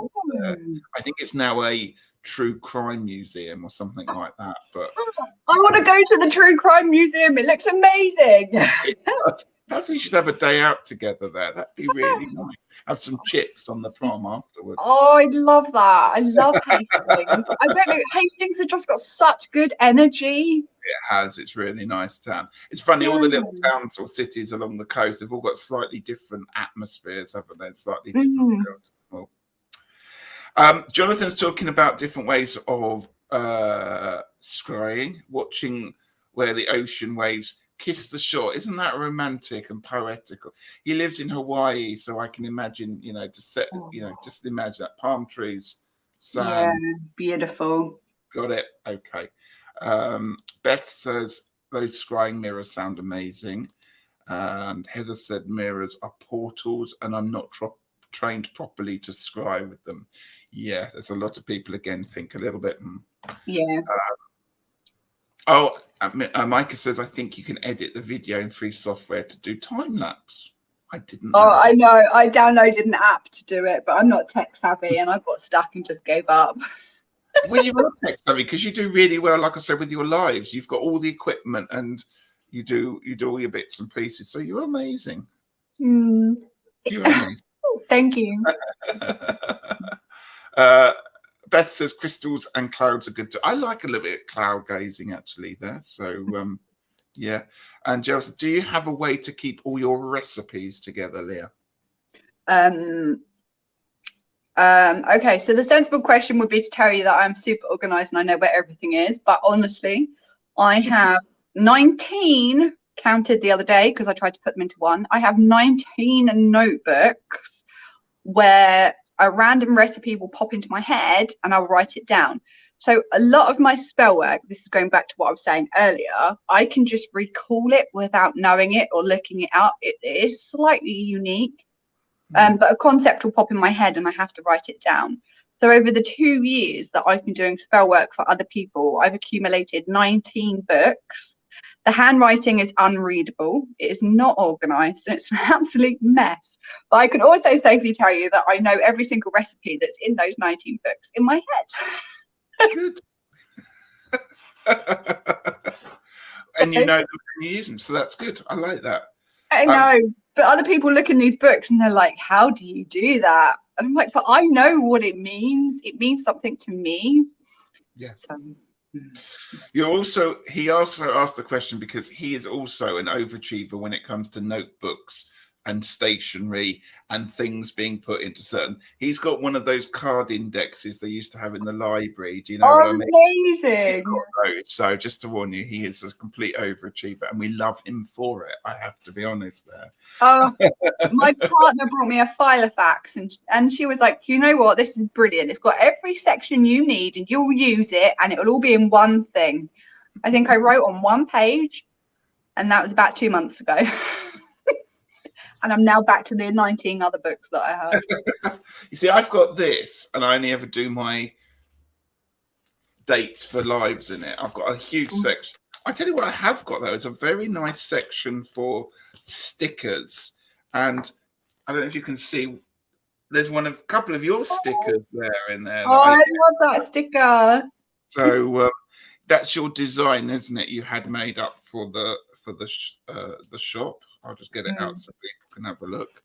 I think it's now a true crime museum or something like that. But I want to go to the true crime museum. It looks amazing. Perhaps we should have a day out together there. That'd be really nice. Have some chips on the prom afterwards. Oh, I love that. I love Hastings. I don't know. Hastings has just got such good energy. It has. It's really nice town. It's funny, all the little towns or cities along the coast, they've all got slightly different atmospheres, haven't they? Slightly different fields. Well, Jonathan's talking about different ways of scrying, watching where the ocean waves kiss the shore. Isn't that romantic and poetical? He lives in Hawaii, so I can imagine, just imagine that palm trees, sand. Yeah, beautiful. Got it. Okay. Beth says those scrying mirrors sound amazing, and Heather said mirrors are portals, and I'm not trained properly to scry with them. Yeah, there's a lot of people again think a little bit. Yeah. Micah says, I think you can edit the video in free software to do time lapse. I didn't know. I know. I downloaded an app to do it, but I'm not tech savvy and I got stuck and just gave up. Well, you are tech savvy because you do really well. Like I said, with your lives, you've got all the equipment and you do all your bits and pieces. So you're amazing. Mm. You're amazing. Thank you. uh, Beth says crystals and clouds are good too. I like a little bit of cloud gazing actually there. So yeah. And Jill said, do you have a way to keep all your recipes together, Leah? Okay, so the sensible question would be to tell you that I'm super organized and I know where everything is, but honestly, I have 19, counted the other day because I tried to put them into one. I have 19 notebooks where a random recipe will pop into my head and I'll write it down. So a lot of my spell work, this is going back to what I was saying earlier, I can just recall it without knowing it or looking it up. It is slightly unique. But a concept will pop in my head and I have to write it down. So over the 2 years that I've been doing spell work for other people, I've accumulated 19 books. The handwriting is unreadable. It is not organized and it's an absolute mess. But I can also safely tell you that I know every single recipe that's in those 19 books in my head. Good. And you know them and you use them, so that's good. I like that. I know, but other people look in these books and they're like, how do you do that? And I'm like, but I know what it means. It means something to me. Yes. So, He also asked the question because he is also an overachiever when it comes to notebooks and stationery and things being put into certain. He's got one of those card indexes they used to have in the library. Do you know what I mean? Amazing. So just to warn you, he is a complete overachiever and we love him for it. I have to be honest there. My partner brought me a Filofax and she was like, you know what, this is brilliant. It's got every section you need and you'll use it and it'll all be in one thing. I think I wrote on one page and that was about 2 months ago. And I'm now back to the 19 other books that I had. You see, I've got this and I only ever do my dates for lives in it. I've got a huge section. I tell you what I have got though, it's a very nice section for stickers. And I don't know if you can see, there's a couple of your stickers there in there. I love that sticker. So that's your design, isn't it? You had made up for the shop. I'll just get it out so people can have a look.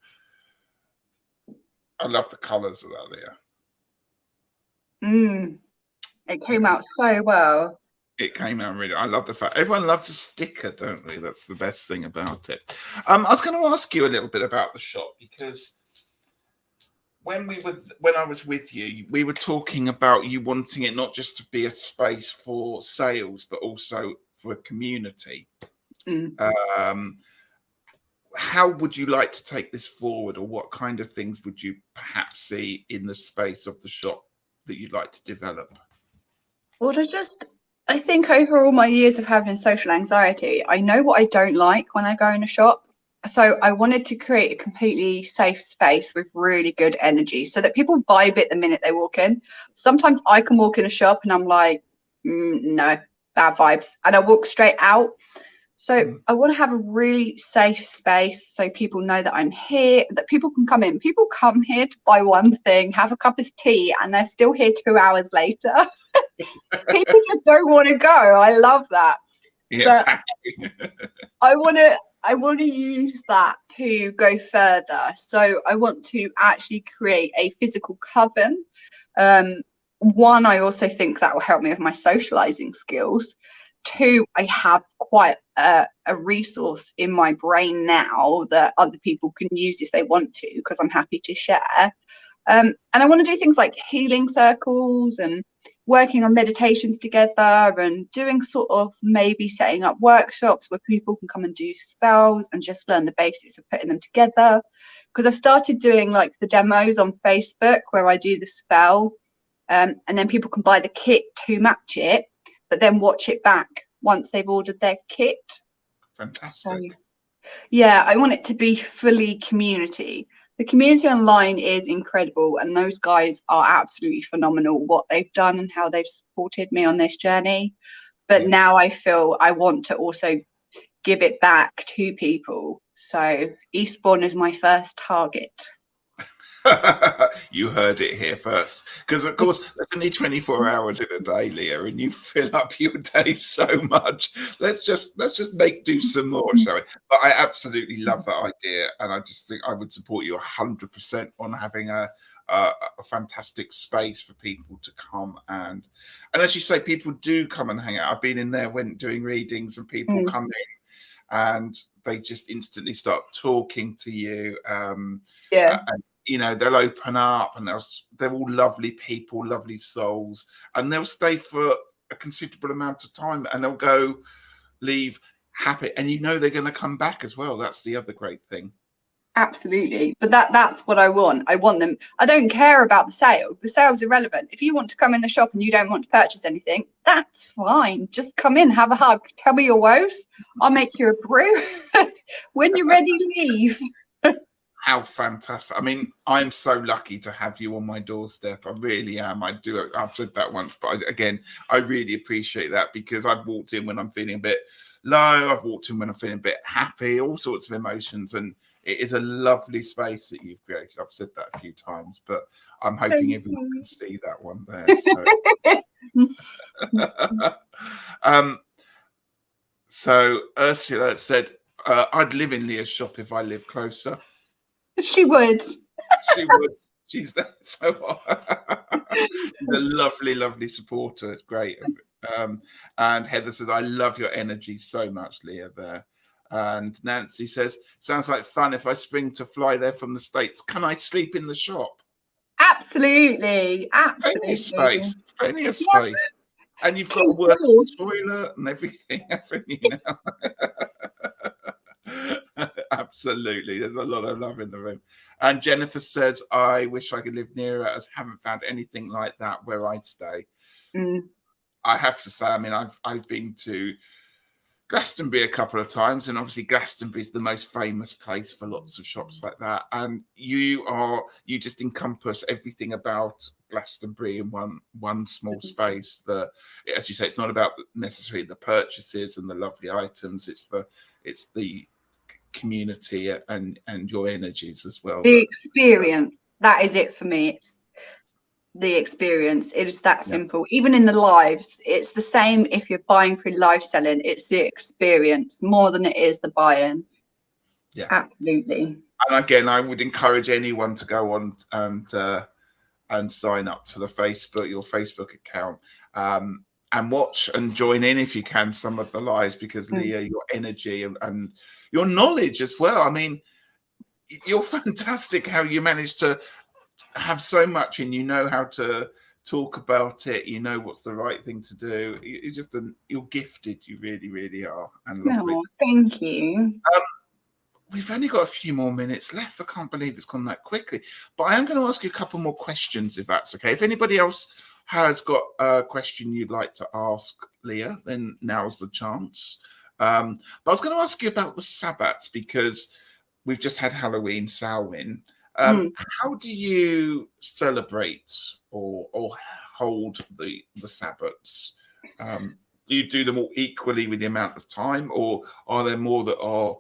I love the colours of that there. It came out so well. It came out really. I love the fact everyone loves a sticker, don't we? That's the best thing about it. I was going to ask you a little bit about the shop because when I was with you, we were talking about you wanting it not just to be a space for sales, but also for a community. How would you like to take this forward, or what kind of things would you perhaps see in the space of the shop that you'd like to develop? Well, I think over all my years of having social anxiety, I know what I don't like when I go in a shop. So I wanted to create a completely safe space with really good energy so that people vibe it the minute they walk in. Sometimes I can walk in a shop and I'm like, no, bad vibes. And I walk straight out. So I want to have a really safe space so people know that I'm here, that people can come in. People come here to buy one thing, have a cup of tea, and they're still here 2 hours later. People just don't want to go. I love that. Yeah, exactly. I want to use that to go further. So I want to actually create a physical coven. One, I also think that will help me with my socializing skills. 2, I have quite a resource in my brain now that other people can use if they want to, because I'm happy to share. And I want to do things like healing circles and working on meditations together and doing sort of maybe setting up workshops where people can come and do spells and just learn the basics of putting them together. Because I've started doing like the demos on Facebook where I do the spell and then people can buy the kit to match it, but then watch it back once they've ordered their kit. Fantastic. So, yeah, I want it to be fully community. The community online is incredible and those guys are absolutely phenomenal, what they've done and how they've supported me on this journey. But now I feel I want to also give it back to people. So Eastbourne is my first target. You heard it here first, because of course there's only 24 hours in a day, Leah, and you fill up your day so much. Let's just make do some more, shall we? But I absolutely love that idea, and I just think I would support you 100% on having a fantastic space for people to come and as you say, people do come and hang out. I've been in there when doing readings, and people come in and they just instantly start talking to you. Yeah. And they'll open up, and they're all lovely people, lovely souls, and they'll stay for a considerable amount of time, and they'll leave happy, and they're going to come back as well. That's the other great thing. Absolutely. But that's what I want. I want them. I don't care about the sale. The sale's irrelevant. If you want to come in the shop and you don't want to purchase anything, that's fine. Just come in, have a hug, tell me your woes. I'll make you a brew. When you're ready, leave. How fantastic. I mean, I'm so lucky to have you on my doorstep. I really am. I've said that once, but again, I really appreciate that, because I've walked in when I'm feeling a bit low. I've walked in when I'm feeling a bit happy, all sorts of emotions. And it is a lovely space that you've created. I've said that a few times, but I'm hoping everyone can see that one there. So Ursula said, I'd live in Leah's shop if I lived closer. She would. She would. She's so she's a lovely, lovely supporter. It's great. And Heather says, I love your energy so much, Leah, there. And Nancy says, sounds like fun. If I spring to fly there from the States, can I sleep in the shop? Absolutely. Plenty of space. Plenty of space. And you've got a working toilet and everything, haven't you now? Absolutely. There's a lot of love in the room. And Jennifer says, I wish I could live nearer, as haven't found anything like that where I'd stay. I have to say, I mean, I've been to Glastonbury a couple of times, and obviously Glastonbury is the most famous place for lots of shops like that. And you just encompass everything about Glastonbury in one small space. As you say, it's not about necessarily the purchases and the lovely items. It's the community and your energies as well. The experience. That is it for me. It's the experience. It is that simple. Even in the lives, it's the same. If you're buying through live selling, it's the experience more than it is the buy-in. Yeah, absolutely. And again, I would encourage anyone to go on and sign up to your Facebook account, and watch and join in if you can some of the lives, because Leah, your energy and your knowledge as well. I mean, you're fantastic how you managed to have so much, and how to talk about it. You know what's the right thing to do. You're gifted. You really, really are. And lovely. Oh, thank you. We've only got a few more minutes left. I can't believe it's gone that quickly. But I am going to ask you a couple more questions, if that's okay. If anybody else has got a question you'd like to ask Leah, then now's the chance. But I was going to ask you about the Sabbats, because we've just had Halloween, Samhain. How do you celebrate or hold the Sabbats? Do you do them all equally with the amount of time, or are there more that are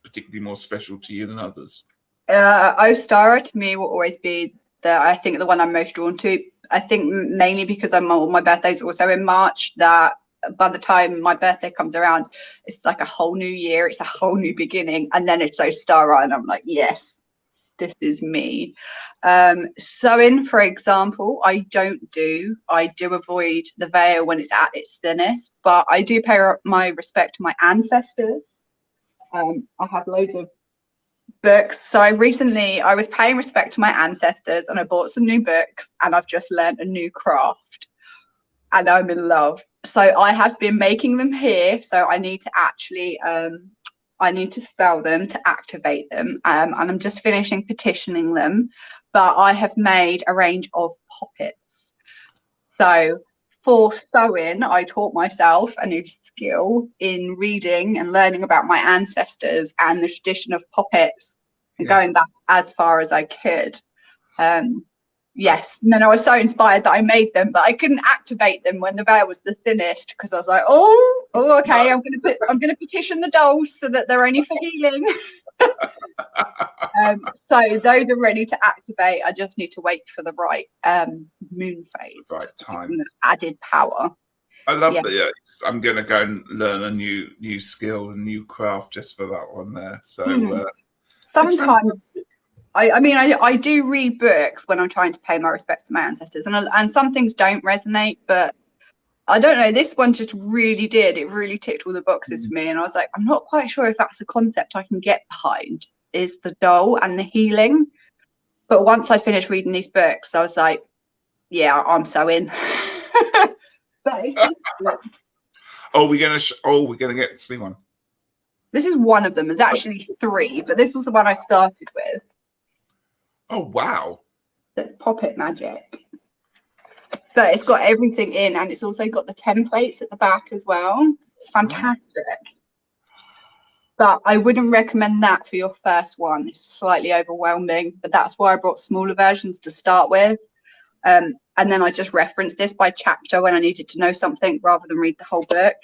particularly more special to you than others? Ostara to me will always be I think the one I'm most drawn to. I think mainly because my birthday's also in March, that by the time my birthday comes around, it's like a whole new year, it's a whole new beginning, and then it's Ostara, and I'm like, yes, this is me. Sewing, for example, I do avoid the veil when it's at its thinnest, but I do pay my respect to my ancestors. I have loads of books. So I was paying respect to my ancestors, and I bought some new books, and I've just learned a new craft, and I'm in love. So I have been making them here. So I need to actually I need to spell them to activate them, and I'm just finishing petitioning them. But I have made a range of poppets. So for sewing, I taught myself a new skill in reading and learning about my ancestors and the tradition of poppets, and going back as far as I could. Yes, and then I was so inspired that I made them, but I couldn't activate them when the veil was the thinnest, because I was like, okay, I'm gonna petition the dolls so that they're only for healing. So those are ready to activate. I just need to wait for the right moon phase, Right time. added power. I love that. Yeah, I'm going to go and learn a new skill and new craft just for that one there. So sometimes I do read books when I'm trying to pay my respects to my ancestors, and some things don't resonate, but I don't know, this one just really did. It really ticked all the boxes for me, and I was like, I'm not quite sure if that's a concept I can get behind, is the doll and the healing. But once I finished reading these books, I was like, yeah, I'm so in. But it's we're gonna get to see one. This is one of them. There's actually 3, but this was the one I started with. Oh wow. It's Poppet Magic. But it's got everything in, and it's also got the templates at the back as well. It's fantastic. Right. But I wouldn't recommend that for your first one. It's slightly overwhelming, but that's why I brought smaller versions to start with. And then I just referenced this by chapter when I needed to know something rather than read the whole book.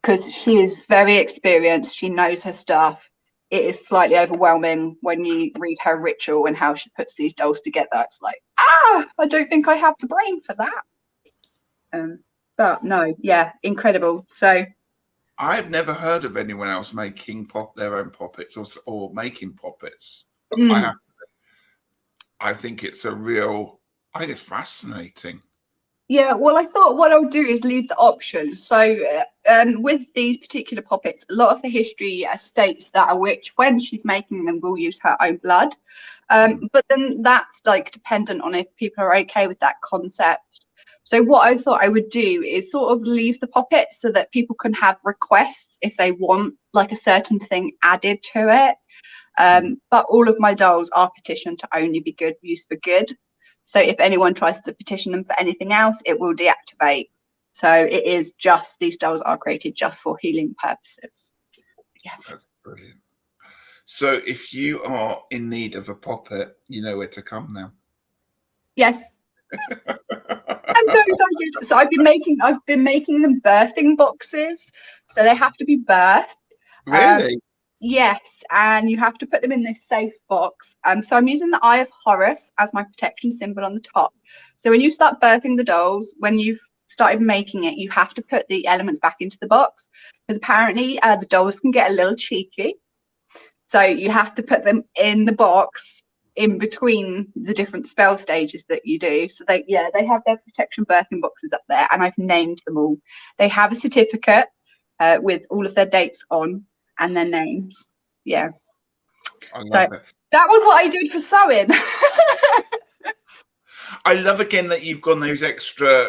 Because she is very experienced. She knows her stuff. It is slightly overwhelming when you read her ritual and how she puts these dolls together. It's like, I don't think I have the brain for that. But no, yeah, incredible. So I've never heard of anyone else making their own poppets or making poppets. I think it's I think it's fascinating. Yeah, well, I thought what I'll do is leave the option. So with these particular poppets, a lot of the history states that a witch, when she's making them, will use her own blood. But then that's like dependent on if people are okay with that concept. So what I thought I would do is sort of leave the poppet so that people can have requests if they want like a certain thing added to it. But all of my dolls are petitioned to only be used for good. So if anyone tries to petition them for anything else, it will deactivate. So it is just, these dolls are created just for healing purposes. Yes. That's brilliant. So if you are in need of a poppet, you know where to come now. Yes. I'm so excited. So I've been making them birthing boxes. So they have to be birthed. Really? Yes, and you have to put them in this safe box. So I'm using the Eye of Horus as my protection symbol on the top. So when you start birthing the dolls, when you've started making it, you have to put the elements back into the box, because apparently the dolls can get a little cheeky. So you have to put them in the box in between the different spell stages that you do. So they have their protection birthing boxes up there, and I've named them all. They have a certificate with all of their dates on and their names. Yeah. I love it. That was what I did for sewing. I love again that you've gone those extra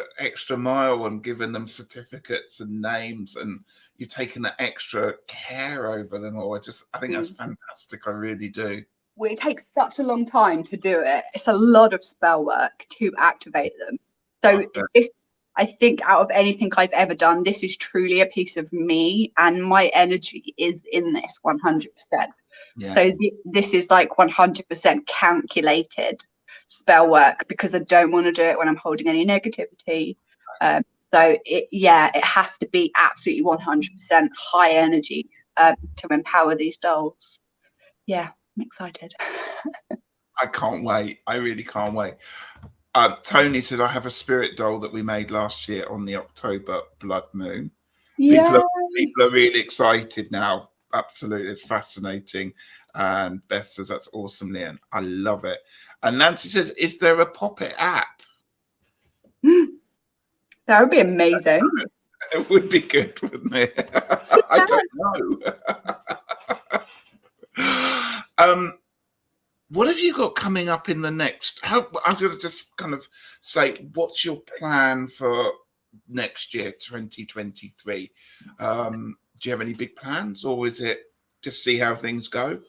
mile and given them certificates and names, and you've taken the extra care over them all. I think that's fantastic. I really do. Well, it takes such a long time to do it. It's a lot of spell work to activate them. So I think out of anything I've ever done, this is truly a piece of me, and my energy is in this 100%. Yeah. So this is like 100% calculated spell work, because I don't want to do it when I'm holding any negativity. So it has to be absolutely 100% high energy to empower these dolls. Yeah, I'm excited. I can't wait. I really can't wait. Tony said, I have a spirit doll that we made last year on the October blood moon. People are really excited now. Absolutely. It's fascinating. And Beth says, that's awesome, Leah. I love it. And Nancy says, is there a Poppet app? That would be amazing. It would be good, wouldn't it? I don't know. What have you got coming up in the next? I was going to just kind of say, what's your plan for next year, 2023? Do you have any big plans, or is it just see how things go?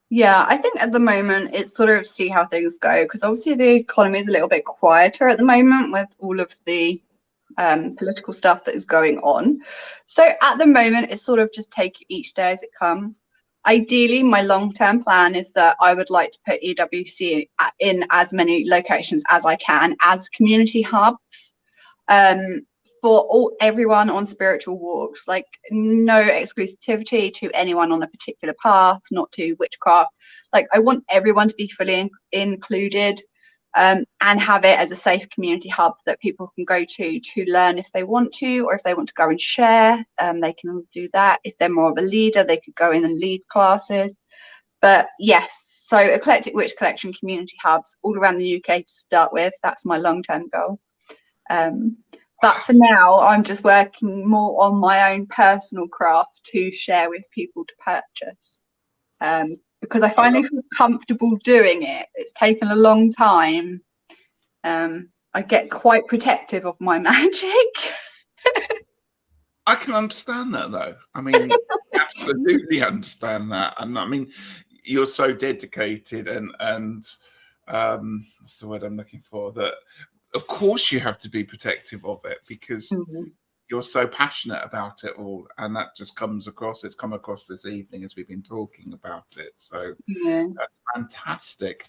Yeah, I think at the moment it's sort of see how things go, because obviously the economy is a little bit quieter at the moment with all of the political stuff that is going on. So at the moment it's sort of just take each day as it comes. Ideally, my long-term plan is that I would like to put EWC in as many locations as I can as community hubs for everyone on spiritual walks, like no exclusivity to anyone on a particular path, not to witchcraft. Like I want everyone to be fully included, and have it as a safe community hub that people can go to learn if they want to, or if they want to go and share, they can do that. If they're more of a leader, they could go in and lead classes. But yes, so Eclectic Witch Collection community hubs all around the UK to start with. That's my long-term goal. But for now, I'm just working more on my own personal craft to share with people to purchase. Because I finally feel comfortable doing it. It's taken a long time. I get quite protective of my magic. I can understand that, though. I mean, absolutely understand that. And I mean, you're so dedicated and what's the word I'm looking for? That of course you have to be protective of it because you're so passionate about it all, and that just comes across. It's come across this evening as we've been talking about it. So that's fantastic.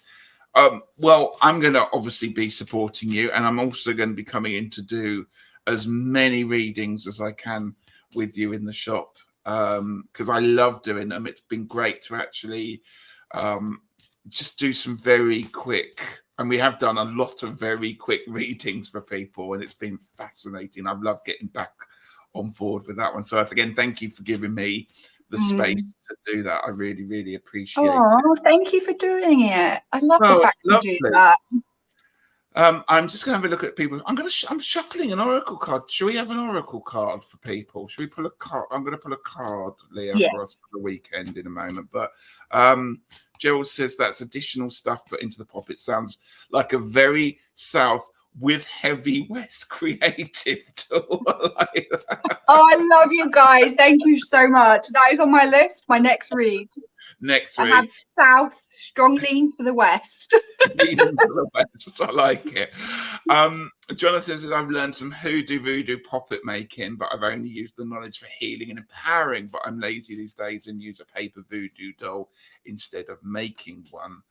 Well, I'm going to obviously be supporting you, and I'm also going to be coming in to do as many readings as I can with you in the shop, because I love doing them. It's been great to actually just do some very quick, and we have done a lot of very quick readings for people, and it's been fascinating. I've loved getting back on board with that one. So again, thank you for giving me the space to do that. I really, really appreciate it. Thank you for doing it. I love the fact you do that. I'm just going to have a look at people. I'm shuffling an oracle card. Should we have an oracle card for people? Should we pull a card? I'm going to pull a card, Leah, for us for the weekend in a moment. But Gerald says that's additional stuff put into the pop. It sounds like a very South with heavy West creative tool. Like that. Oh, I love you guys. Thank you so much. That is on my list. My next read. I have South, strong lean to the West. Leaning to the West. I like it. Jonathan says, I've learned some hoodoo voodoo puppet making, but I've only used the knowledge for healing and empowering. But I'm lazy these days and use a paper voodoo doll instead of making one.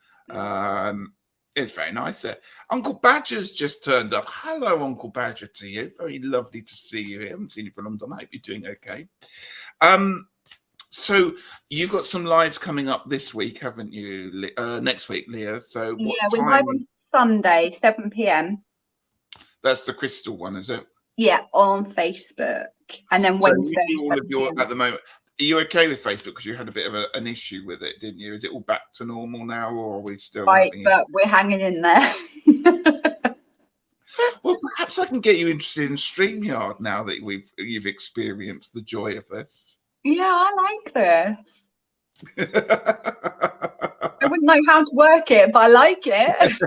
It's very nice. Uncle Badger's just turned up. Hello, Uncle Badger, to you. Very lovely to see you here. I haven't seen you for a long time. I hope you're doing okay. So you've got some lives coming up this week, haven't you? Next week, Leah. So what we're live on Sunday, 7 p.m. That's the crystal one, is it? Yeah, on Facebook, and then Wednesday. All of your at the moment. Are you okay with Facebook? Because you had a bit of an issue with it, didn't you? Is it all back to normal now, or are we still? Right, but we're hanging in there. Well, perhaps I can get you interested in StreamYard now that you've experienced the joy of this. Yeah, I like this. I wouldn't know how to work it, but I like it.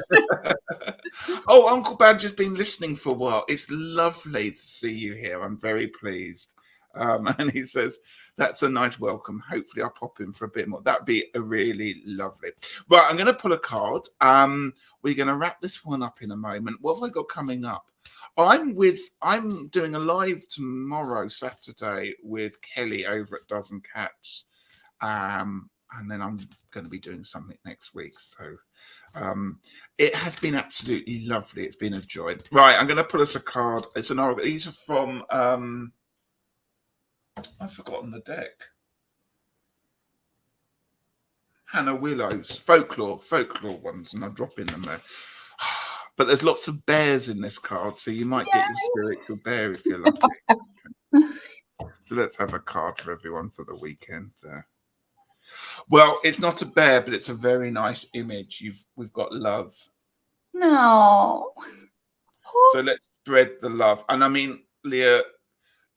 Oh, Uncle Badger's been listening for a while. It's lovely to see you here. I'm very pleased. And he says, that's a nice welcome. Hopefully I'll pop in for a bit more. That'd be a really lovely. Right, I'm going to pull a card. We're going to wrap this one up in a moment. What have I got coming up? I'm doing a live tomorrow, Saturday, with Kelly over at Dozen Cats. And then I'm going to be doing something next week. So it has been absolutely lovely. It's been a joy. Right, I'm going to pull us a card. It's an oracle. These are from I've forgotten the deck. Hannah Willow's folklore ones, and I'm dropping them there. But there's lots of bears in this card, so you might get your spiritual bear if you're lucky. So let's have a card for everyone for the weekend there. Well, it's not a bear, but it's a very nice image. We've got love. No. So let's spread the love. And I mean, Leah,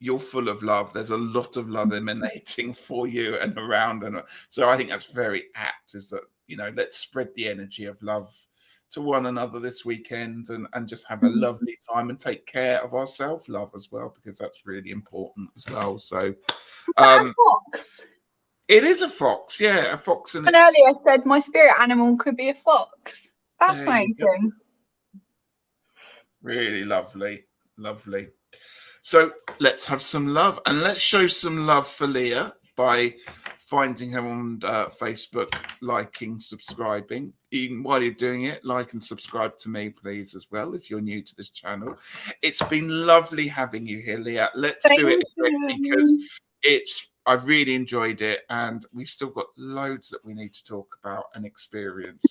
you're full of love. There's a lot of love emanating for you and around. And so I think that's very apt, is that, let's spread the energy of love to one another this weekend and just have a lovely time and take care of our self-love as well, because that's really important as well. So fox. It is a fox, yeah, a fox. And earlier I said my spirit animal could be a fox. Fascinating. Really lovely. So let's have some love, and let's show some love for Leah by finding her on Facebook, liking, subscribing. Even while you're doing it, like and subscribe to me, please, as well, if you're new to this channel. It's been lovely having you here, Leah. Let's do it again, because I've really enjoyed it, and we've still got loads that we need to talk about and experience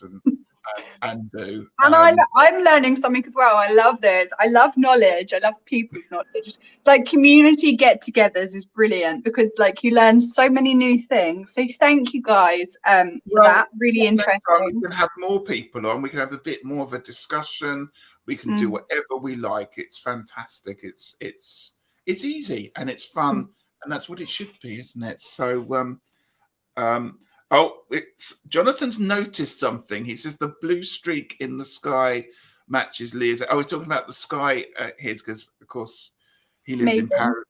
and do. And I'm learning something as well. I love this. I love knowledge. I love people's knowledge. Like community get-togethers is brilliant because like you learn so many new things. So thank you guys for that. Really interesting. We can have more people on. We can have a bit more of a discussion. We can do whatever we like. It's fantastic. It's easy and it's fun, and that's what it should be, isn't it? So Jonathan's noticed something. He says the blue streak in the sky matches Leah's. I was talking about the sky here because, of course, he lives in paradise.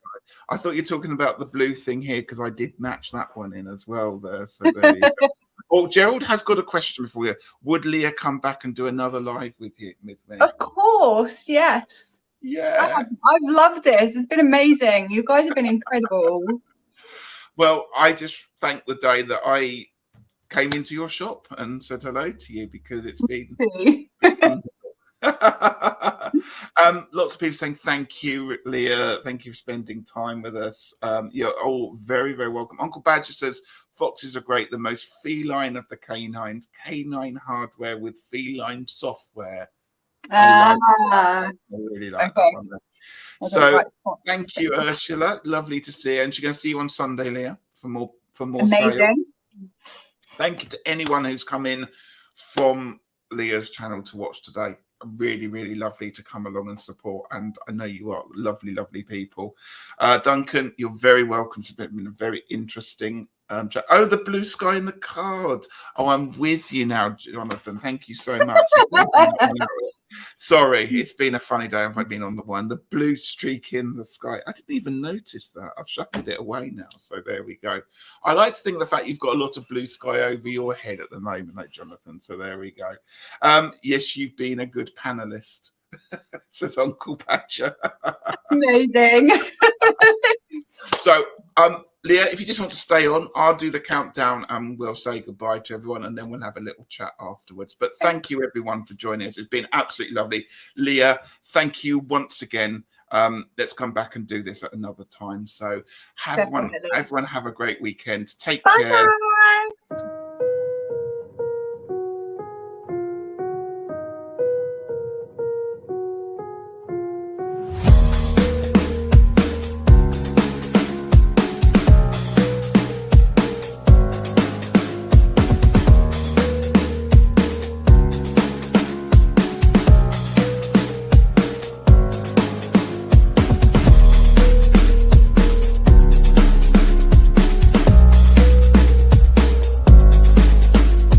I thought you're talking about the blue thing here because I did match that one in as well there. So there you go. Oh, Gerald has got a question for you. Would Leah come back and do another live with me? Of course, yes. Yeah. I've loved this. It's been amazing. You guys have been incredible. Well, I just thank the day that I came into your shop and said hello to you, because it's been lots of people saying thank you, Leah. Thank you for spending time with us. You're all very, very welcome. Uncle Badger says foxes are great, the most feline of the canines. Canine hardware with feline software. I really like that one. So thank you, Ursula. Lovely to see you. And she's going to see you on Sunday, Leah, for more sales. Thank you to anyone who's come in from Leah's channel to watch today. Really, really lovely to come along and support. And I know you are lovely, lovely people. Duncan, you're very welcome. It's been a very interesting chat. Oh, the blue sky in the card. Oh, I'm with you now, Jonathan. Thank you so much. Sorry, it's been a funny day. I've been on the one. The blue streak in the sky. I didn't even notice that. I've shuffled it away now. So there we go. I like to think the fact you've got a lot of blue sky over your head at the moment, like Jonathan. So there we go. Yes, you've been a good panelist, says Uncle Patcher. Amazing. So, Leah, if you just want to stay on, I'll do the countdown and we'll say goodbye to everyone, and then we'll have a little chat afterwards. But thank you, everyone, for joining us. It's been absolutely lovely. Leah, thank you once again. Let's come back and do this at another time. So everyone have a great weekend. Take care. Bye.